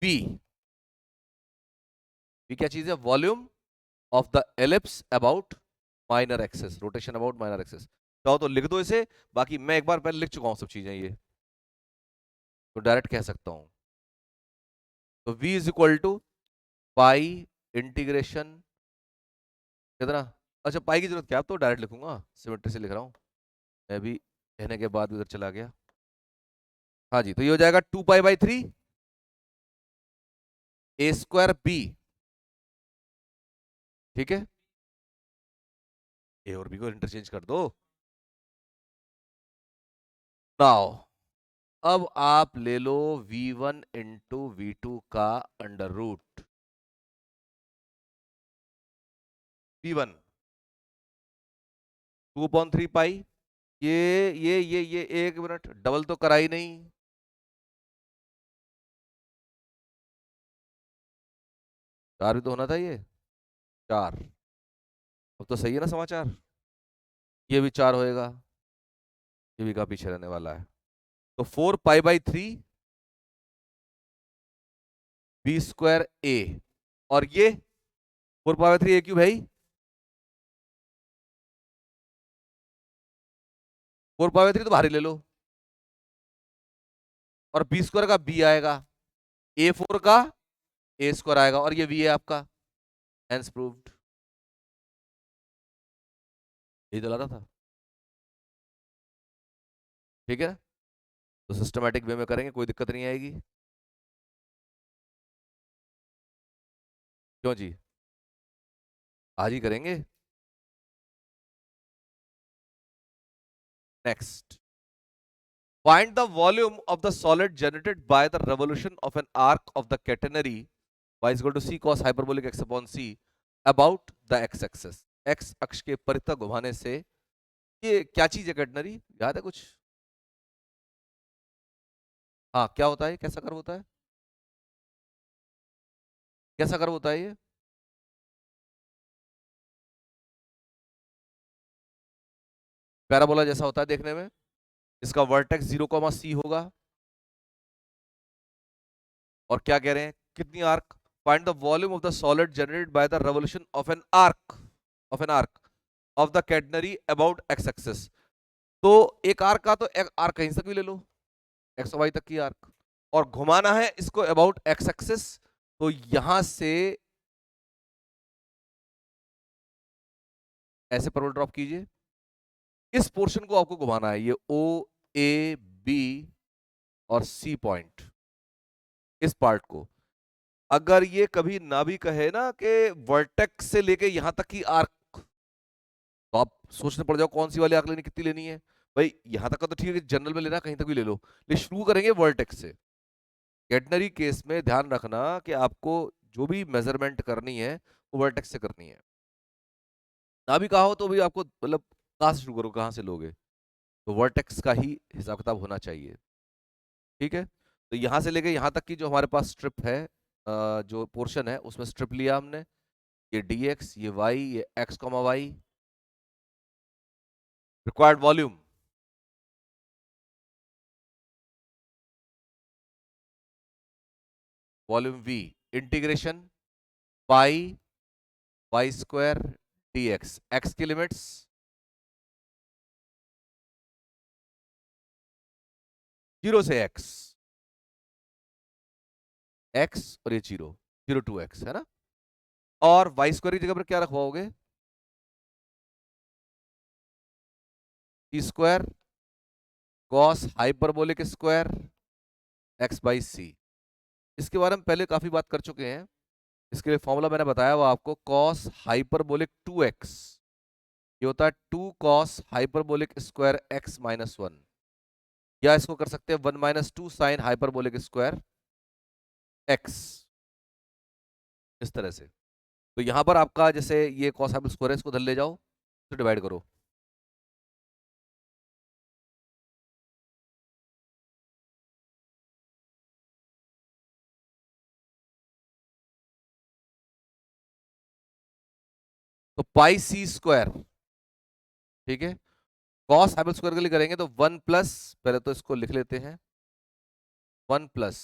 बी बी क्या चीज है? Volume of the ellipse about minor axis, rotation about minor axis. चाहो तो लिख दो इसे, बाकी मैं एक बार पहले लिख चुका हूं सब चीजें ये, तो डायरेक्ट कह सकता हूं। तो v is equal to pi integration कितना, अच्छा पाई की जरूरत क्या, अब तो डायरेक्ट लिखूंगा, सिमेट्री से लिख रहा हूं मैं भी, कहने के बाद उधर चला गया। हाँ जी, तो ये हो जाएगा 2π/3 a² b। ठीक है, ए और बी को इंटरचेंज कर दो। नाउ अब आप ले लो V1 इंटू V2 का अंडर रूट। V1 2/3 पाई, ये एक मिनट, डबल तो करा ही नहीं, 4 भी तो होना था ये, 4। अब तो सही है ना समाचार, ये भी 4 होएगा, ये भी का पीछे रहने वाला है। तो 4 पाई बाई 3 बी स्क्वायर ए, और ये 4 पाई बाई 3 ए क्यूब है ही, 4 पाई बाई 3 तो बाहर ही ले लो, और बी स्क्वायर का बी आएगा, A4 का ए स्क्वायर आएगा, और ये वी है आपका, हेंस प्रूव्ड। यही तो लाता था। ठीक है, तो सिस्टमैटिक वे में करेंगे, कोई दिक्कत नहीं आएगी। क्यों जी, आज ही करेंगे। Next, find the volume of the solid generated by the revolution of an arc of the catenary y is equal to c cos hyperbolic x upon c about the x axis, x अक्ष के परितः घुमाने से। ये क्या चीज है catenary, याद है कुछ? हाँ, क्या होता है, कैसा कर्व होता है, कैसा कर्व होता है ये? पैराबोला जैसा होता है देखने में। इसका वर्टेक्स 0, c होगा। और क्या कह रहे हैं, कितनी arc, find the volume of the solid generated by the revolution of an arc of the catenary about x axis. तो एक आर्क का तो एक आर्क कहीं तक भी ले लो, एक्स वाई तक की आर्क, और घुमाना है इसको अबाउट एक्स एक्सिस, तो यहां से ऐसे परवल ड्रॉप कीजिए, इस पोर्शन को आपको घुमाना है, ये ओ ए बी और सी पॉइंट, इस पार्ट को। अगर ये कभी ना भी कहे ना कि वर्टेक्स से लेके यहां तक की आर्क, तो आप सोचने पड़ जाओ कौन सी वाली आर्क लेनी, कितनी लेनी है भाई। यहां तक का तो ठीक है, जनरल में लेना, कहीं तक भी ले लो, लेकिन शुरू करेंगे वर्टेक्स से। कैटेनरी केस में ध्यान रखना कि आपको जो भी मेजरमेंट करनी है वो वर्टेक्स से करनी है। ना भी कहा हो तो भी आपको मतलब कहां से शुरू करो, कहां से लोगे, तो वर्टेक्स का ही हिसाब किताब होना चाहिए। ठीक है, तो यहां से लेके यहां तक की जो हमारे पास स्ट्रिप है, जो पोर्शन है उसमें स्ट्रिप लिया हमने, ये dx, ये y, ये x comma y. Required volume, volume v, integration pi y square dx, x की लिमिट्स 0 से x और ये 0 to x है ना, और वाई स्क्वायर की जगह पर क्या रखवाओगे, t square cos hyperbolic square x by c. इसके बारे में पहले काफी बात कर चुके हैं, इसके लिए फॉर्मूला मैंने बताया वो आपको, कॉस हाइपरबोलिक 2x, ये होता है 2 cos hyperbolic square x minus 1, या इसको कर सकते हैं 1 minus 2 sine hyperbolic square x, इस तरह से। तो यहां पर आपका जैसे ये कॉस हाइपरबोलिक स्क्वायर है, इसको धर ले जाओ, तो डिवाइड करो, तो पाई सी स्क्वायर। ठीक है, कॉस हाइपरबोलिक स्क्वायर के लिए करेंगे तो 1 प्लस, पहले तो इसको लिख लेते हैं, 1 plus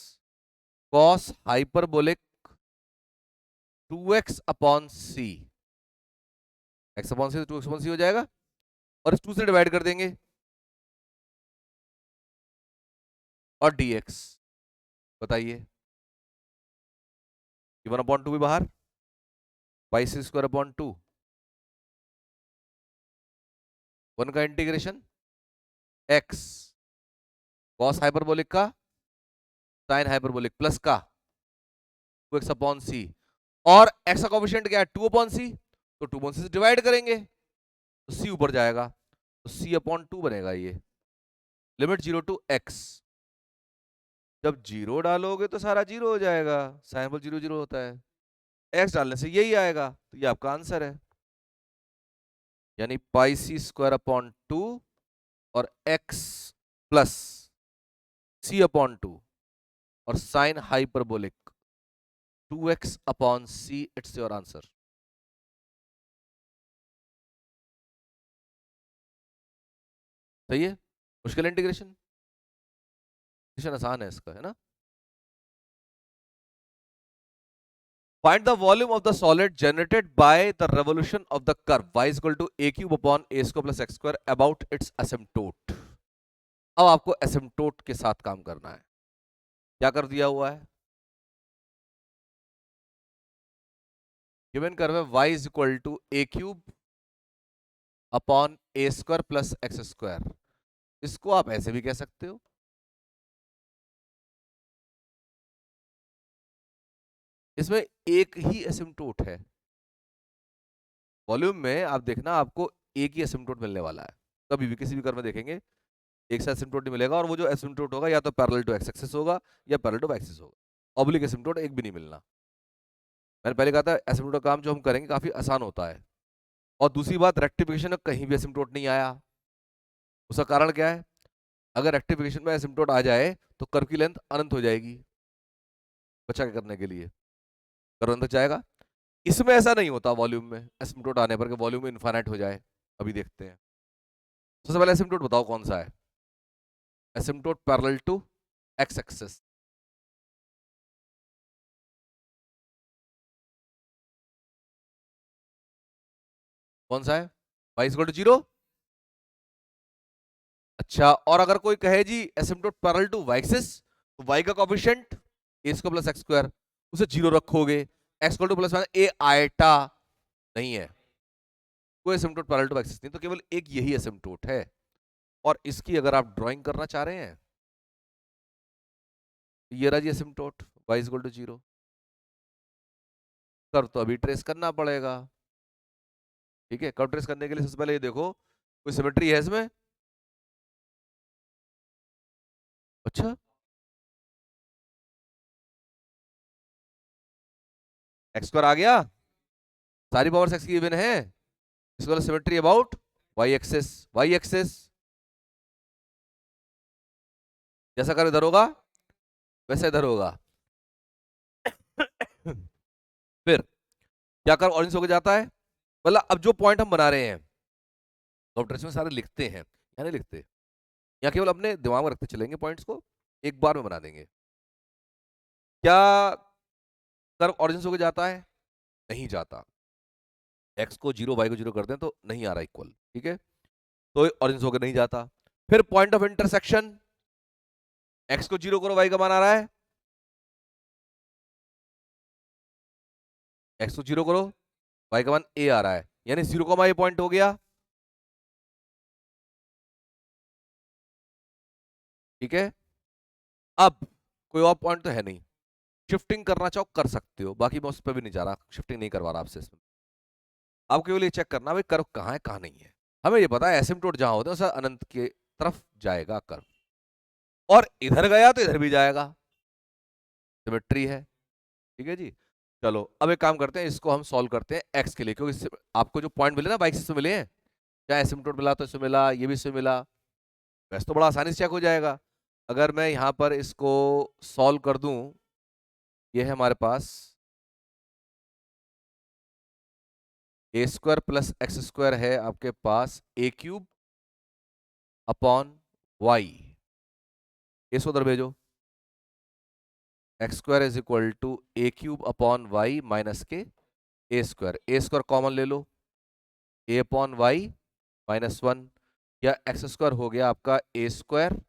cos hyperbolic 2x upon c, x upon c 2x upon c हो जाएगा, और इस 2 से डिवाइड कर देंगे, और dx, बताइए, ये 1/2 भी बाहर, पाई सी स्क्वायर अपॉन 2, 1 का इंटीग्रेशन x कॉस हाइपरबोलिक का साइन हाइपरबोलिक प्लस का 2x अपॉन सी, और x का कोएफिशिएंट क्या है 2 अपॉन सी, तो 2 अपॉन सी से डिवाइड करेंगे तो c ऊपर जाएगा, तो c अपॉन 2 बनेगा ये, लिमिट 0 to x। जब 0 डालोगे तो सारा 0 हो जाएगा, साइन पर 0 0 होता है, x डालने से यही आएगा, तो ये आपका आंसर है, यानी पाई सी स्क्वायर अपॉन 2 और x प्लस c अपॉन 2 और sine hyperbolic 2x upon c, it's your answer. सही है? मुश्किल इंटीग्रेशन आसान है इसका, है ना? Find the volume of the solid generated by the revolution of the curve y is equal to a cube upon a square plus x square about its asymptote। अब आपको asymptote के साथ काम करना है। क्या कर दिया हुआ है? गिवन कर्व है y is equal to a cube upon a square plus x square। इसको आप ऐसे भी कह सकते हो, इसमें एक ही एसिम्प्टोट है। वॉल्यूम में आप देखना आपको एक ही एसिम्प्टोट मिलने वाला है, कभी भी किसी भी कर्व में देखेंगे एक से एसिम्प्टोट नहीं मिलेगा, और वो जो एसिम्प्टोट होगा या तो पैरेलल टू एक्स एक्सिस होगा या पैरेलल टू वाई एक्सिस होगा। ऑब्लिक एसिम्प्टोट एक भी नहीं मिलना। मैंने पहले कहा था एसिम्प्टोट का काम जो हम करेंगे काफी आसान होता है। और दूसरी बात, रेक्टिफिकेशन में कहीं भी एसिम्प्टोट नहीं आया। उसका कारण क्या है? अगर रेक्टिफिकेशन में एसिम्प्टोट आ जाए तो कर्व की लेंथ अनंत हो जाएगी। बचा क्या करने के लिए? कर्व अनंत जाएगा। इसमें ऐसा नहीं होता वॉल्यूम में एसिम्प्टोट आने पर कि वॉल्यूम इनफाइनाइट हो जाए। अभी देखते हैं। सबसे पहले एसिम्प्टोट बताओ कौन सा है? Asymptote parallel to x axis. कौन सा है? y equal to 0। अच्छा, और अगर कोई कहे जी asymptote parallel to y axis, तो y का coefficient a square plus x square, उसे 0 रखोगे। x equal to plus a आयटा नहीं है, कोई asymptote parallel to y axis नहीं, तो केवल एक यही एसिम्प्टोट है। और इसकी अगर आप ड्राइंग करना चाह रहे हैं, ये रहा जी asymptote y equal to 0। Curve तो अभी ट्रेस करना पड़ेगा। ठीक है, कर्व ट्रेस करने के लिए सबसे पहले ये देखो कोई सिमेट्री है इसमें। अच्छा, एक्स स्क्वायर आ गया, सारी पावर्स एक्स की गिवन है। इसको symmetry about y axis. Y axis जैसा कर इधर होगा वैसे इधर होगा। फिर क्या कर ऑरेंज होकर जाता है? मतलब अब जो पॉइंट हम बना रहे हैं तो ट्रेस में सारे लिखते हैं या नहीं लिखते, या केवल अपने दिमाग में रखते चलेंगे, पॉइंट्स को एक बार में बना देंगे। क्या कर्व ऑरिजिन होकर जाता है? नहीं जाता। एक्स को 0 वाई को 0 कर दें तो नहीं आ रहा इक्वल। ठीक है, तो ऑरिजिन होकर नहीं जाता। फिर पॉइंट ऑफ इंटरसेक्शन, एक्स को 0 करो वाई का मान आ रहा है, एक्स को 0 करो वाई का मान ए आ रहा है, यानी 0, ए पॉइंट हो गया। ठीक है, अब कोई और पॉइंट तो है नहीं। शिफ्टिंग करना चाहो कर सकते हो, बाकी मैं उस पर भी नहीं जा रहा, शिफ्टिंग नहीं करवा रहा आपसे इसमें। आप केवल ये चेक करना भाई कर्व कहाँ है कहाँ नहीं है। हमें ये पता है एसिम्प्टोट जहां होते हैं उसे अनंत के तरफ जाएगा कर्व, और इधर गया तो इधर भी जाएगा, सिमेट्री है। ठीक है जी, चलो अब एक काम करते हैं, इसको हम सॉल्व करते हैं एक्स के लिए, क्योंकि आपको जो पॉइंट मिले ना बाइक से मिले हैं, क्या एसिम्प्टोट मिला तो इसमें मिला, ये भी इसमें मिला, वैसे तो बड़ा आसानी से चेक हो जाएगा। अगर मैं यहां पर इसको सॉल्व कर दूं, ये है हमारे पास a square plus x square है आपके पास ए क्यूब अपॉन वाई, इसको उधर भेजो। X square is equal to a cube upon y minus के ए स्क्वायर कॉमन ले लो, ए अपॉन वाई -1, या एक्स स्क्वायर हो गया आपका ए स्क्वायर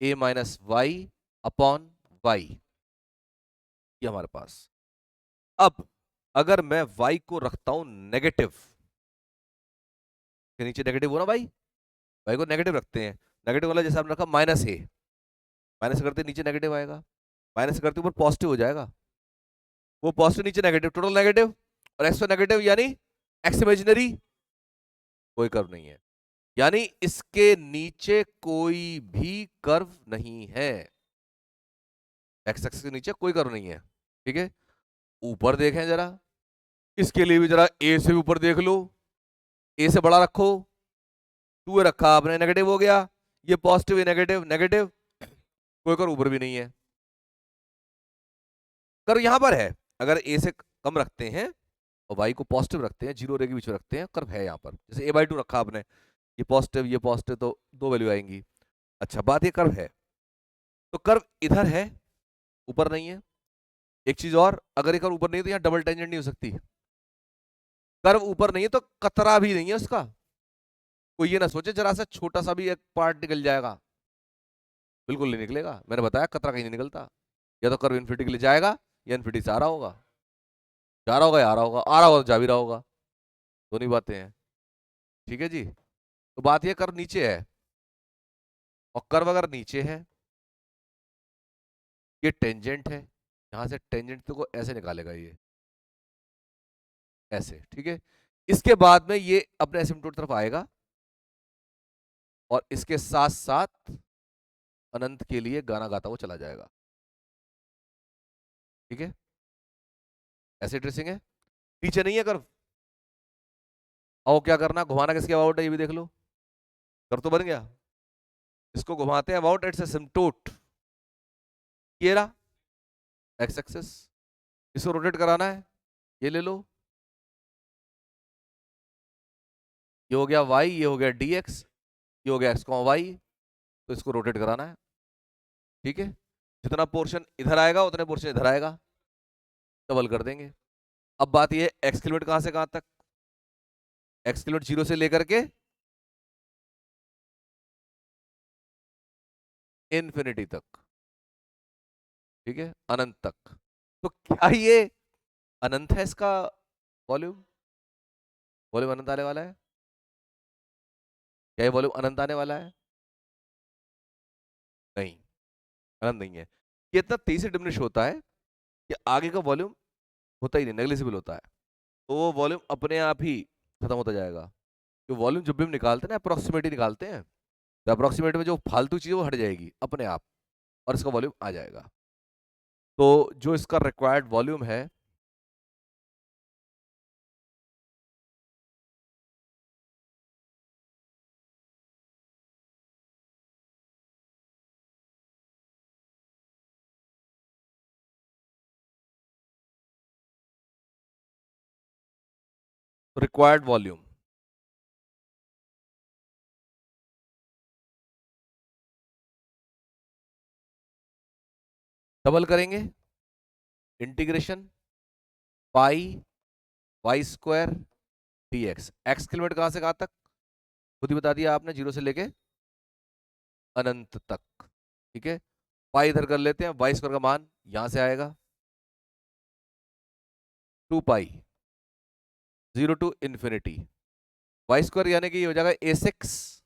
ए माइनस वाई अपॉन वाई, ये हमारे पास। अब अगर मैं y को रखता हूं नेगेटिव, के नीचे नेगेटिव हो ना भाई, y को नेगेटिव रखते हैं, नेगेटिव वाला जैसे आपने रखा माइनस ए, माइनस करते नीचे नेगेटिव आएगा, माइनस करते ऊपर पॉजिटिव हो जाएगा, वो पॉजिटिव नीचे नेगेटिव, टोटल नेगेटिव, और एक्स नेगेटिव यानी एक्स इमेजिनरी, कोई कर्व नहीं है, यानी इसके नीचे कोई भी कर्व नहीं है। एक्स एक्सिस के नीचे कोई कर्व नहीं है। ठीक है, ऊपर देखें जरा, इसके लिए भी जरा ए से भी ऊपर देख लो, ए से बड़ा रखो, 2 रखा आपने नेगेटिव हो गया, ये पॉजिटिव है नेगेटिव नेगेटिव, कोई कर्व ऊपर भी नहीं है। कर्व यहां पर है, अगर ए से कम रखते हैं और वाई को पॉजिटिव रखते हैं, 0 और a के बीच में रखते हैं, कर्व है यहाँ पर, जैसे a/2 रखा आपने, ये पॉजिटिव तो दो वैल्यू आएंगी। अच्छा, बात ये कर्व है, तो कर्व इधर है, ऊपर नहीं है। एक चीज और, अगर ये कर्व ऊपर नहीं है तो यहाँ डबल टेंजेंट नहीं हो सकती। कर्व ऊपर नहीं है तो कतरा भी नहीं है उसका। कोई ये ना सोचे जरा सा छोटा सा भी एक पार्ट निकल जाएगा, बिल्कुल नहीं निकलेगा। मैंने बताया कतरा कहीं नहीं निकलता। या तो कर्व इन्फिनिटी के लिए जाएगा, या इन्फिनिटी से आ रहा होगा, जा रहा होगा या आ रहा होगा, आ रहा होगा तो जा भी रहा होगा। दोनों बातें हैं। ठीक है जी। तो बात ये, कर्व नीचे है, और कर्व अगर नीचे है, ये टेंजेंट है, यहां से टेंजेंट को ऐसे निकालेगा ये, ऐसे। ठीक है, इसके बाद में ये अपने एसिम्पटोट तरफ आएगा, और इसके साथ साथ अनंत के लिए गाना गाता हुआ चला जाएगा। ठीक है, ऐसे ट्रेसिंग है, नीचे नहीं है कर्व। आओ क्या करना, घुमाना किसके अबाउट है ये भी देख लो। कर्व तो बन गया, इसको घुमाते हैं अबाउट इट्स एसिम्पटोट, ये रहा एक्स एक्सिस। इसको रोटेट कराना है, ये ले लो, ये हो गया y, ये हो गया dx, ये हो गया x, y। तो इसको रोटेट कराना है। ठीक है, जितना पोर्शन इधर आएगा उतने पोर्शन इधर आएगा, डबल कर देंगे। अब बात ये है, x की लिमिट कहां से कहां तक, x की लिमिट 0 से लेकर के इन्फिनिटी तक। ठीक है, अनंत तक। तो क्या ये अनंत है इसका वॉल्यूम? वॉल्यूम अनंत आने वाला है? क्या ये वॉल्यूम अनंत आने वाला है? नहीं, अनंत नहीं है। ये इतना तेजी से डिमिनिश होता है कि आगे का वॉल्यूम होता ही नहीं, नेग्लिजिबल होता है। तो वो वॉल्यूम अपने आप ही खत्म होता जाएगा। तो वॉल्यूम जब भी हम निकालते हैं ना, अप्रोक्सीमेट ही निकालते हैं, तो अप्रोक्सीमेट में जो फालतू चीज है वो हट जाएगी अपने आप, और इसका वॉल्यूम आ जाएगा। तो जो इसका रिक्वायर्ड वॉल्यूम है, रिक्वायर्ड वॉल्यूम डबल करेंगे, integration pi y square d x. X की लिमिट कहां से कहां तक खुद ही बता दिया आपने, 0 से लेके अनंत तक। ठीक है, पाई इधर कर लेते हैं, वाई स्क्वायर का मान यहां से आएगा 2 पाई 0 टू इन्फिनिटी, वाई स्क्वायर यानी कि ये हो जाएगा a6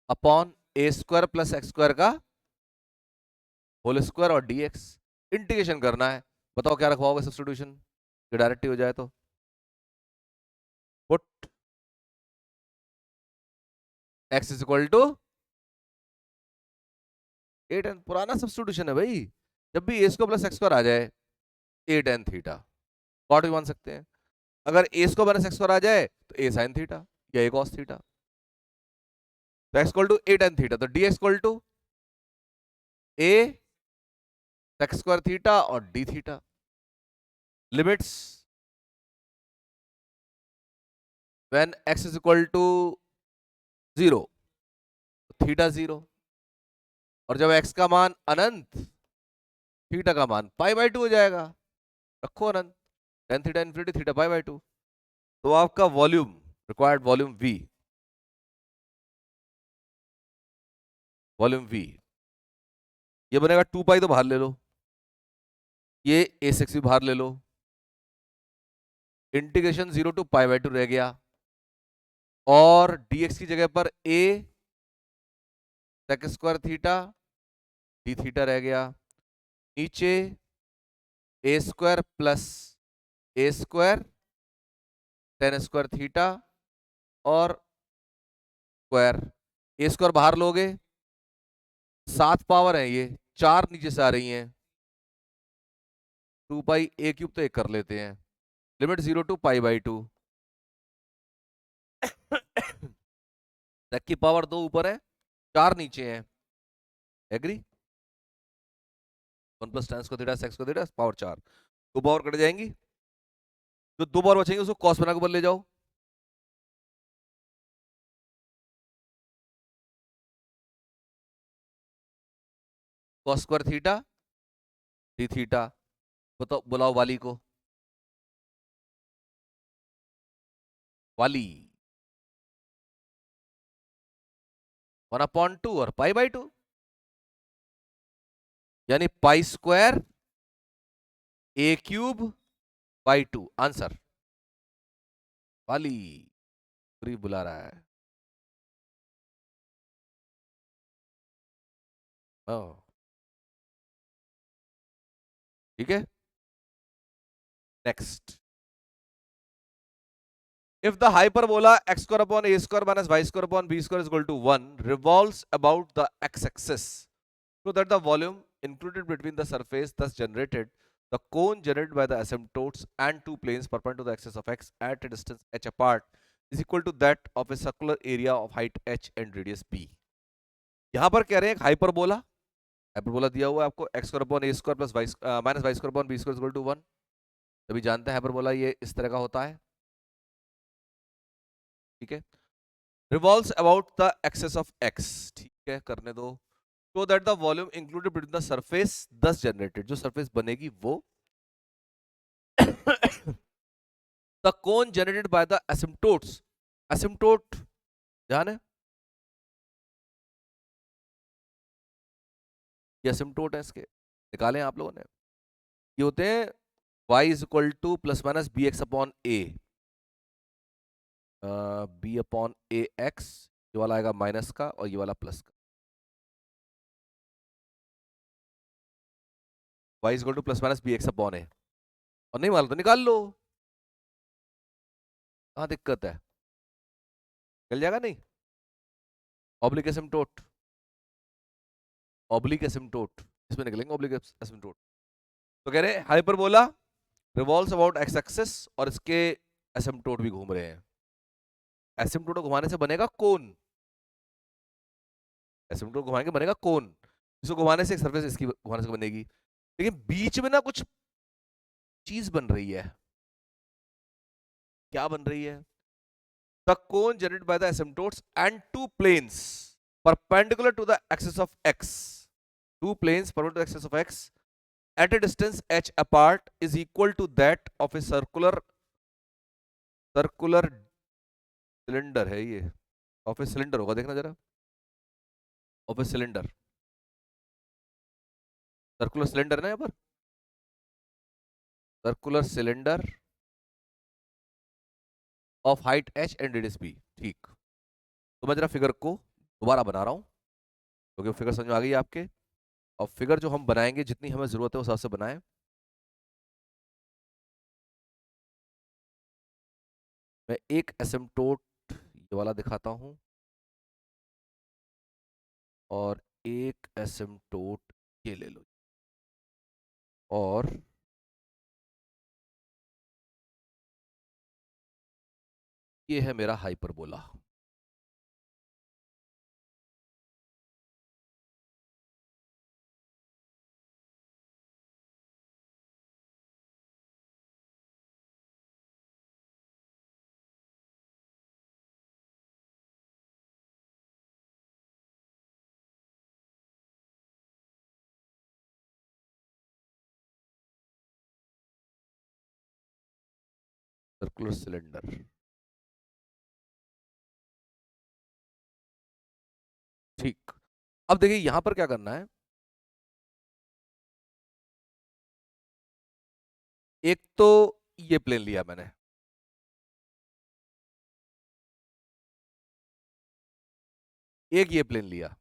upon a square plus x square का होल स्क्वायर और dx। इंटीग्रेशन करना है, बताओ क्या रखवाओगे सब्स्टिट्यूशन, डायरेक्ट हो जाए तो। Put x is equal to 8n, पुराना सब्स्टिट्यूशन है भाई। जब भी a square plus x square आ जाए 8n थीटा, कॉट भी मान सकते हैं। अगर a square minus x square आ जाए तो a sin थीटा या a cos थीटा। तो x इक्वल टू 8n थीटा, तो dx equal to a sec square theta और d theta. Limits when x is equal to 0, theta 0, और जब x का मान अनंत, थीटा का मान पाई बाई 2 हो जाएगा। रखो अनंत, tan theta infinity, theta pi by 2। तो आपका volume, required volume v, volume v ये बनेगा 2 पाई, तो बाहर ले लो, ये a6 भी बाहर ले लो, इंटीग्रेशन 0 टू पाई बाई 2 रह गया, और dx की जगह पर a sec square theta d theta रह गया, नीचे a square plus a square tan square theta और स्क्वायर। ए स्क्वायर बाहर लोगे, 7 पावर है, ये 4 नीचे से आ रही हैं, 2 पाई a क्यूब तो एक कर लेते हैं, लिमिट 0 टू पाई बाई 2। की पावर 2 ऊपर है, 4 नीचे है, agree. 1 plus tan square theta sec square theta power 4। दो पावर कट जाएंगी, जो दो पावर बचेंगे उसको कॉस बना के ऊपर ले जाओ। Cos square theta D theta, बताओ बुलाओ वाली को, वाली 1/2 और पाई/2, यानी पाई स्क्वायर a³/2 आंसर। वाली पूरी बुला रहा है। ठीक है, next. If the hyperbola x square upon a square minus y square upon b square is equal to 1 revolves about the x-axis, so that the volume included between the surface thus generated, the cone generated by the asymptotes and two planes perpendicular to the axis of x at a distance h apart is equal to that of a circular area of height h and radius b. यहां पर कह रहे हैं hyperbola, hyperbola दिया हुआ है आपको x square upon a square plus y minus y square upon b square equal to 1। तभी जानते हैं हाइपरबोला ये इस तरह का होता है। ठीक है, revolves about the axis of x, ठीक है करने दो। so that the volume included between the surface thus generated, जो surface बनेगी वो the cone generated by the asymptotes, asymptote ध्यान है, ये asymptote है, इसके निकाले आप लोगों ने, ये होते हैं y is equal to plus minus b x upon a, b upon a x, ये वाला आएगा माइनस का और ये वाला प्लस का। y is equal to plus minus b x upon a, और नहीं मालूम तो निकाल लो, कहाँ दिक्कत है, निकल जाएगा नहीं। ऑब्लिक एसिम्प्टोट, ऑब्लिक एसिम्प्टोट इसमें निकलेंगे ऑब्लिक एसिम्प्टोट। तो कह रहे हैं hyperbola revolves about x axis और इसके एसिम्प्टोट भी घूम रहे हैं। एसिम्प्टोट घुमाने से बनेगा कोन, एसिम्प्टोट घुमाने बनेगा कोन, इसको घुमाने से एक सरफेस इसकी घुमाने से बनेगी, लेकिन बीच में ना कुछ चीज बन रही है। क्या बन रही है? The cone generated by the asymptotes and two planes perpendicular to the axis of x, two planes perpendicular to the axis of x at a distance h apart is equal to that of a circular cylinder है ये, of a cylinder होगा, देखना जरा, of a cylinder, circular cylinder ना यहाँ पर, circular cylinder of height h and radius b। ठीक, तो मैं जरा फिगर को दोबारा बना रहा हूं क्योंकि फिगर समझ में आ गई है आपके, और फिगर जो हम बनाएंगे जितनी हमें जरूरत है उस हिसाब से बनाएं। मैं एक एसिम्प्टोट ये वाला दिखाता हूं और एक एसिम्प्टोट ये ले लो, और ये है मेरा हाइपरबोला। सर्कुलर सिलेंडर, ठीक। अब देखिए यहां पर क्या करना है, एक तो ये प्लेन लिया मैंने, एक ये प्लेन लिया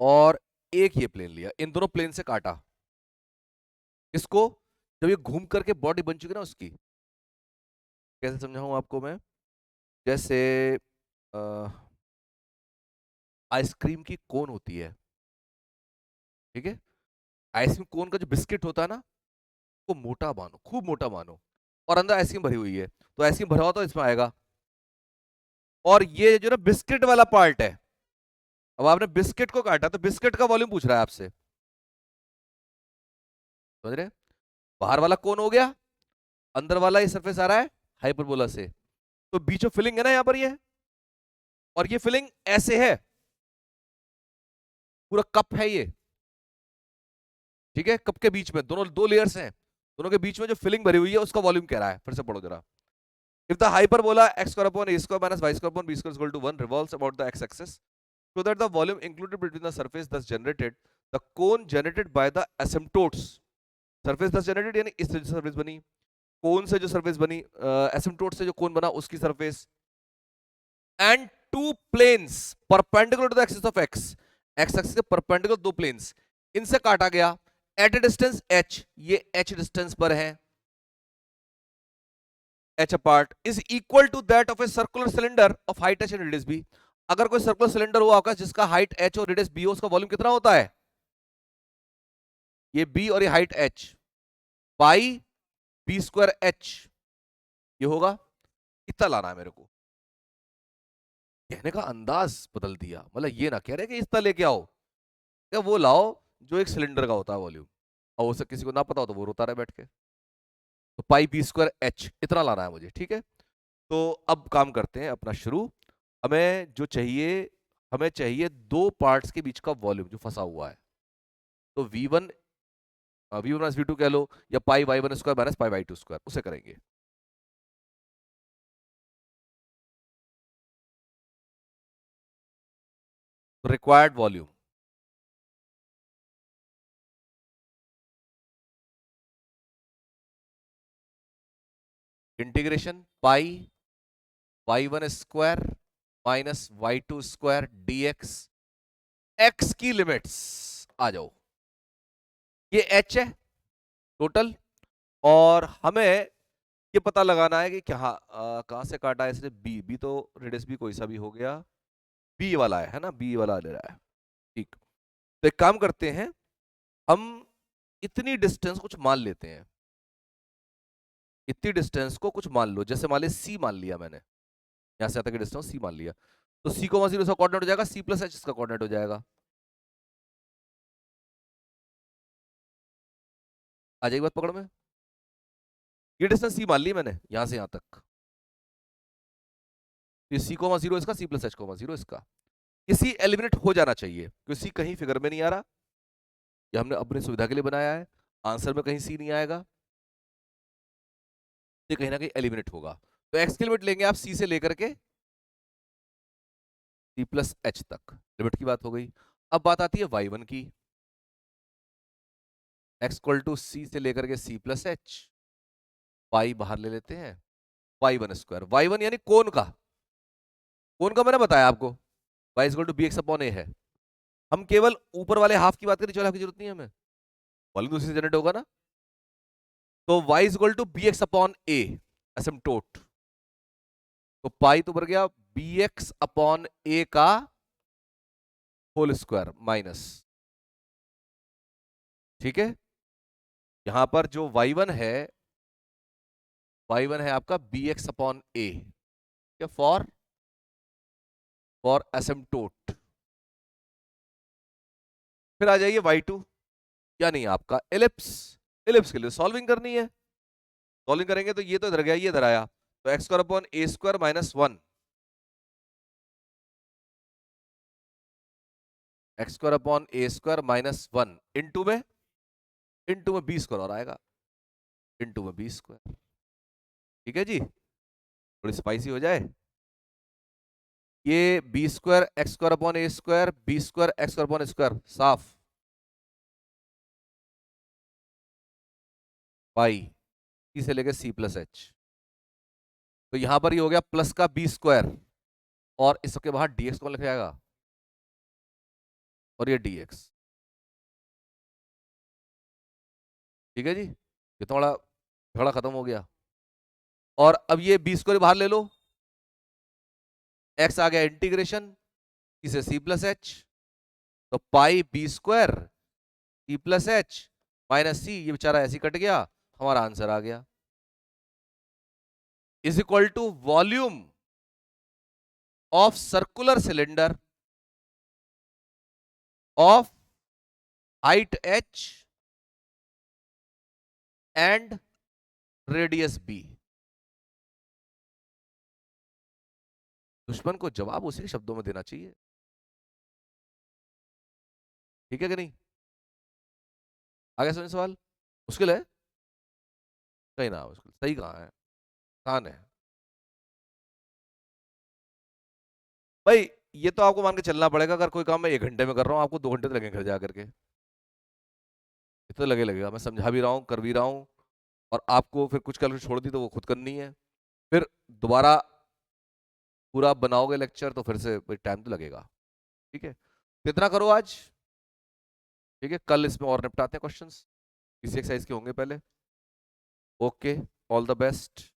और एक ये प्लेन लिया, इन दोनों प्लेन से काटा इसको, जब ये घूम करके बॉडी बन चुकी ना उसकी, कैसे समझाऊं आपको मैं, जैसे आइसक्रीम की कोन होती है, ठीक है, आइसक्रीम कोन का जो बिस्किट होता है ना, वो मोटा मानो, खूब मोटा मानो, और अंदर आइसक्रीम भरी हुई है, तो आइसक्रीम भरा हुआ तो इसमें आएगा, और ये जो ना बिस्किट वाला पार्ट है, अब आपने बिस्किट को काटा तो बिस्किट का वॉल्यूम पूछ रहा है आपसे, समझ रहे, बाहर वाला कौन हो गया, अंदर वाला ये सरफेस आ रहा है हाइपरबोला से, तो बीच में फिलिंग है ना यहां पर ये, और ये फिलिंग ऐसे है, पूरा कप है ये, ठीक है, कप के बीच में दोनों दो लेयर्स हैं, दोनों के बीच में जो फिलिंग भरी हुई है उसका वॉल्यूम कह रहा है। फिर से पढ़ो जरा। If the hyperbola x square upon a square minus y square upon b square is equal to 1 revolves about the x axis so that the volume included between the surface thus generated, the cone generated by the asymptotes, surface thus generated यानी इस तरह से surface बनी, कोन से जो surface बनी, asymptote से जो कोन बना उसकी surface, and two planes perpendicular to the axis of x, x axis के परपेंडिकुलर दो प्लेन्स, इनसे काटा गया एट ए डिस्टेंस h, ये h डिस्टेंस पर है, h apart is equal to that of a circular cylinder of height h and radius b। अगर कोई सर्कुलर सिलेंडर हुआ होगा जिसका हाइट h और रेडियस b हो, उसका वॉल्यूम कितना होता है, ये b और ये हाइट h, पाई b स्क्वायर h, ये होगा, इतना लाना है मेरे को। कहने का अंदाज बदल दिया, मतलब ये ना कह रहे कि इतना लेके आओ, क्या वो लाओ जो एक सिलेंडर का होता है वॉल्यूम, और वो किसी को ना पता हो तो वो रोता रहे बैठ के। तो पाई b स्क्वायर h इतना लाना है मुझे, ठीक है। तो अब काम करते हैं अपना शुरू। हमें जो चाहिए, हमें चाहिए दो पार्ट्स के बीच का वॉल्यूम जो फंसा हुआ है, तो v1 माइनस v2 कह लो, या पाई y1 square minus pi y2 square, उसे करेंगे। रिक्वायर्ड वॉल्यूम इंटीग्रेशन पाई y1 square minus y2 square dx, x की लिमिट्स आ जाओ, ये h है टोटल, और हमें ये पता लगाना है कि क्या कहां से काटा है इसने, b तो रेडियस भी कोई सा भी हो गया, b वाला है ना, b वाला ले रहा है, ठीक। तो एक काम करते हैं, हम इतनी डिस्टेंस कुछ मान लेते हैं, इतनी डिस्टेंस को कुछ मान लो, जैसे मान लिया c मान लिया मैंने, यहां से तक की डिस्टेंस c मान लिया, तो c को 0 इसका कोऑर्डिनेट हो जाएगा, c प्लस h इसका कोऑर्डिनेट हो जाएगा, आ जाएगी बात पकड़ में। ये डिस्टेंस c मान ली मैंने यहां से यहां तक, ये c को 0 इसका, c प्लस h को 0 इसका, ये c एलिमिनेट हो जाना चाहिए क्योंकि c कहीं फिगर में नहीं आ रहा, ये हमने अपनी सुविधा के लिए बनाया है, आंसर में कहीं c नहीं आएगा, ये कहीं ना कहीं एलिमिनेट होगा। तो x की लिमिट लेंगे आप c से लेकर के c प्लस h तक, लिमिट की बात हो गई। अब बात आती है y1 की, x इक्वल टू c से लेकर के c प्लस h, पाई बाहर ले लेते हैं, y1 स्क्वायर, y1 यानी कोन का, कोन का मैंने बताया आपको y equal to bx upon a है, हम केवल ऊपर वाले हाफ की बात करें, निचले हाफ की जरूरत नहीं है हमें, वॉल्यूम दूसरी से जनरेट होगा ना, तो y equal to bx upon a asymptote, तो पाई तो भर गया bx अपॉन a का होल स्क्वायर माइनस, ठीक है। यहां पर जो y1 है, y1 है आपका bx upon a, for asymptote. फिर आ जाइए y2, यानी आपका एलिप्स, एलिप्स के लिए सॉल्विंग करनी है, सॉल्विंग करेंगे तो ये तो इधर गया, ये इधर आया, तो x square upon a square minus 1, x square upon a square minus 1 into में बी स्क्वायर और आएगा, इंटू में बी स्क्वायर, ठीक है जी, थोड़ी स्पाइसी हो जाए, ये b square x square upon a square, b square x square upon square, साफ पाई सी से लेके सी प्लस एच, तो यहां पर ये हो गया प्लस का बी स्क्वायर, और इसके बाहर डीएक्स कौन लिखा जाएगा, और ये डीएक्स, ठीक है जी, ये थोड़ा झगड़ा खत्म हो गया। और अब ये बी स्क्वायर बाहर ले लो, एक्स आ गया इंटीग्रेशन इसे सी प्लस एच, तो pi b square c plus h minus c, ये बेचारा ऐसे कट गया, हमारा आंसर आ गया, is equal to volume of circular cylinder of height h and radius b. दुश्मन को जवाब उसी के शब्दों में देना चाहिए, ठीक है कि नहीं? आगे समझ सवाल? मुश्किल है? कहीं ना मुश्किल, सही कहाँ है, आसान है भाई। ये तो आपको मान के चलना पड़ेगा, अगर कोई काम मैं 1 घंटे में कर रहा हूँ, आपको 2 घंटे तो लगेंगे घर जा करके, ये तो लगेगा। मैं समझा भी रहा हूँ, कर भी रहा हूँ, और आपको फिर कुछ कैलकुलेशन छोड़ दी तो वो खुद करनी है, फिर दोबारा पूरा आप बनाओगे लेक्चर तो फिर से टाइम तो लगेगा, ठीक है? कितना करो आज, ठीक है? कल इसमें और निपटाते हैं क्वेश्चंस, इसी एक्सरसाइज के होंगे पहले। Okay, all the best.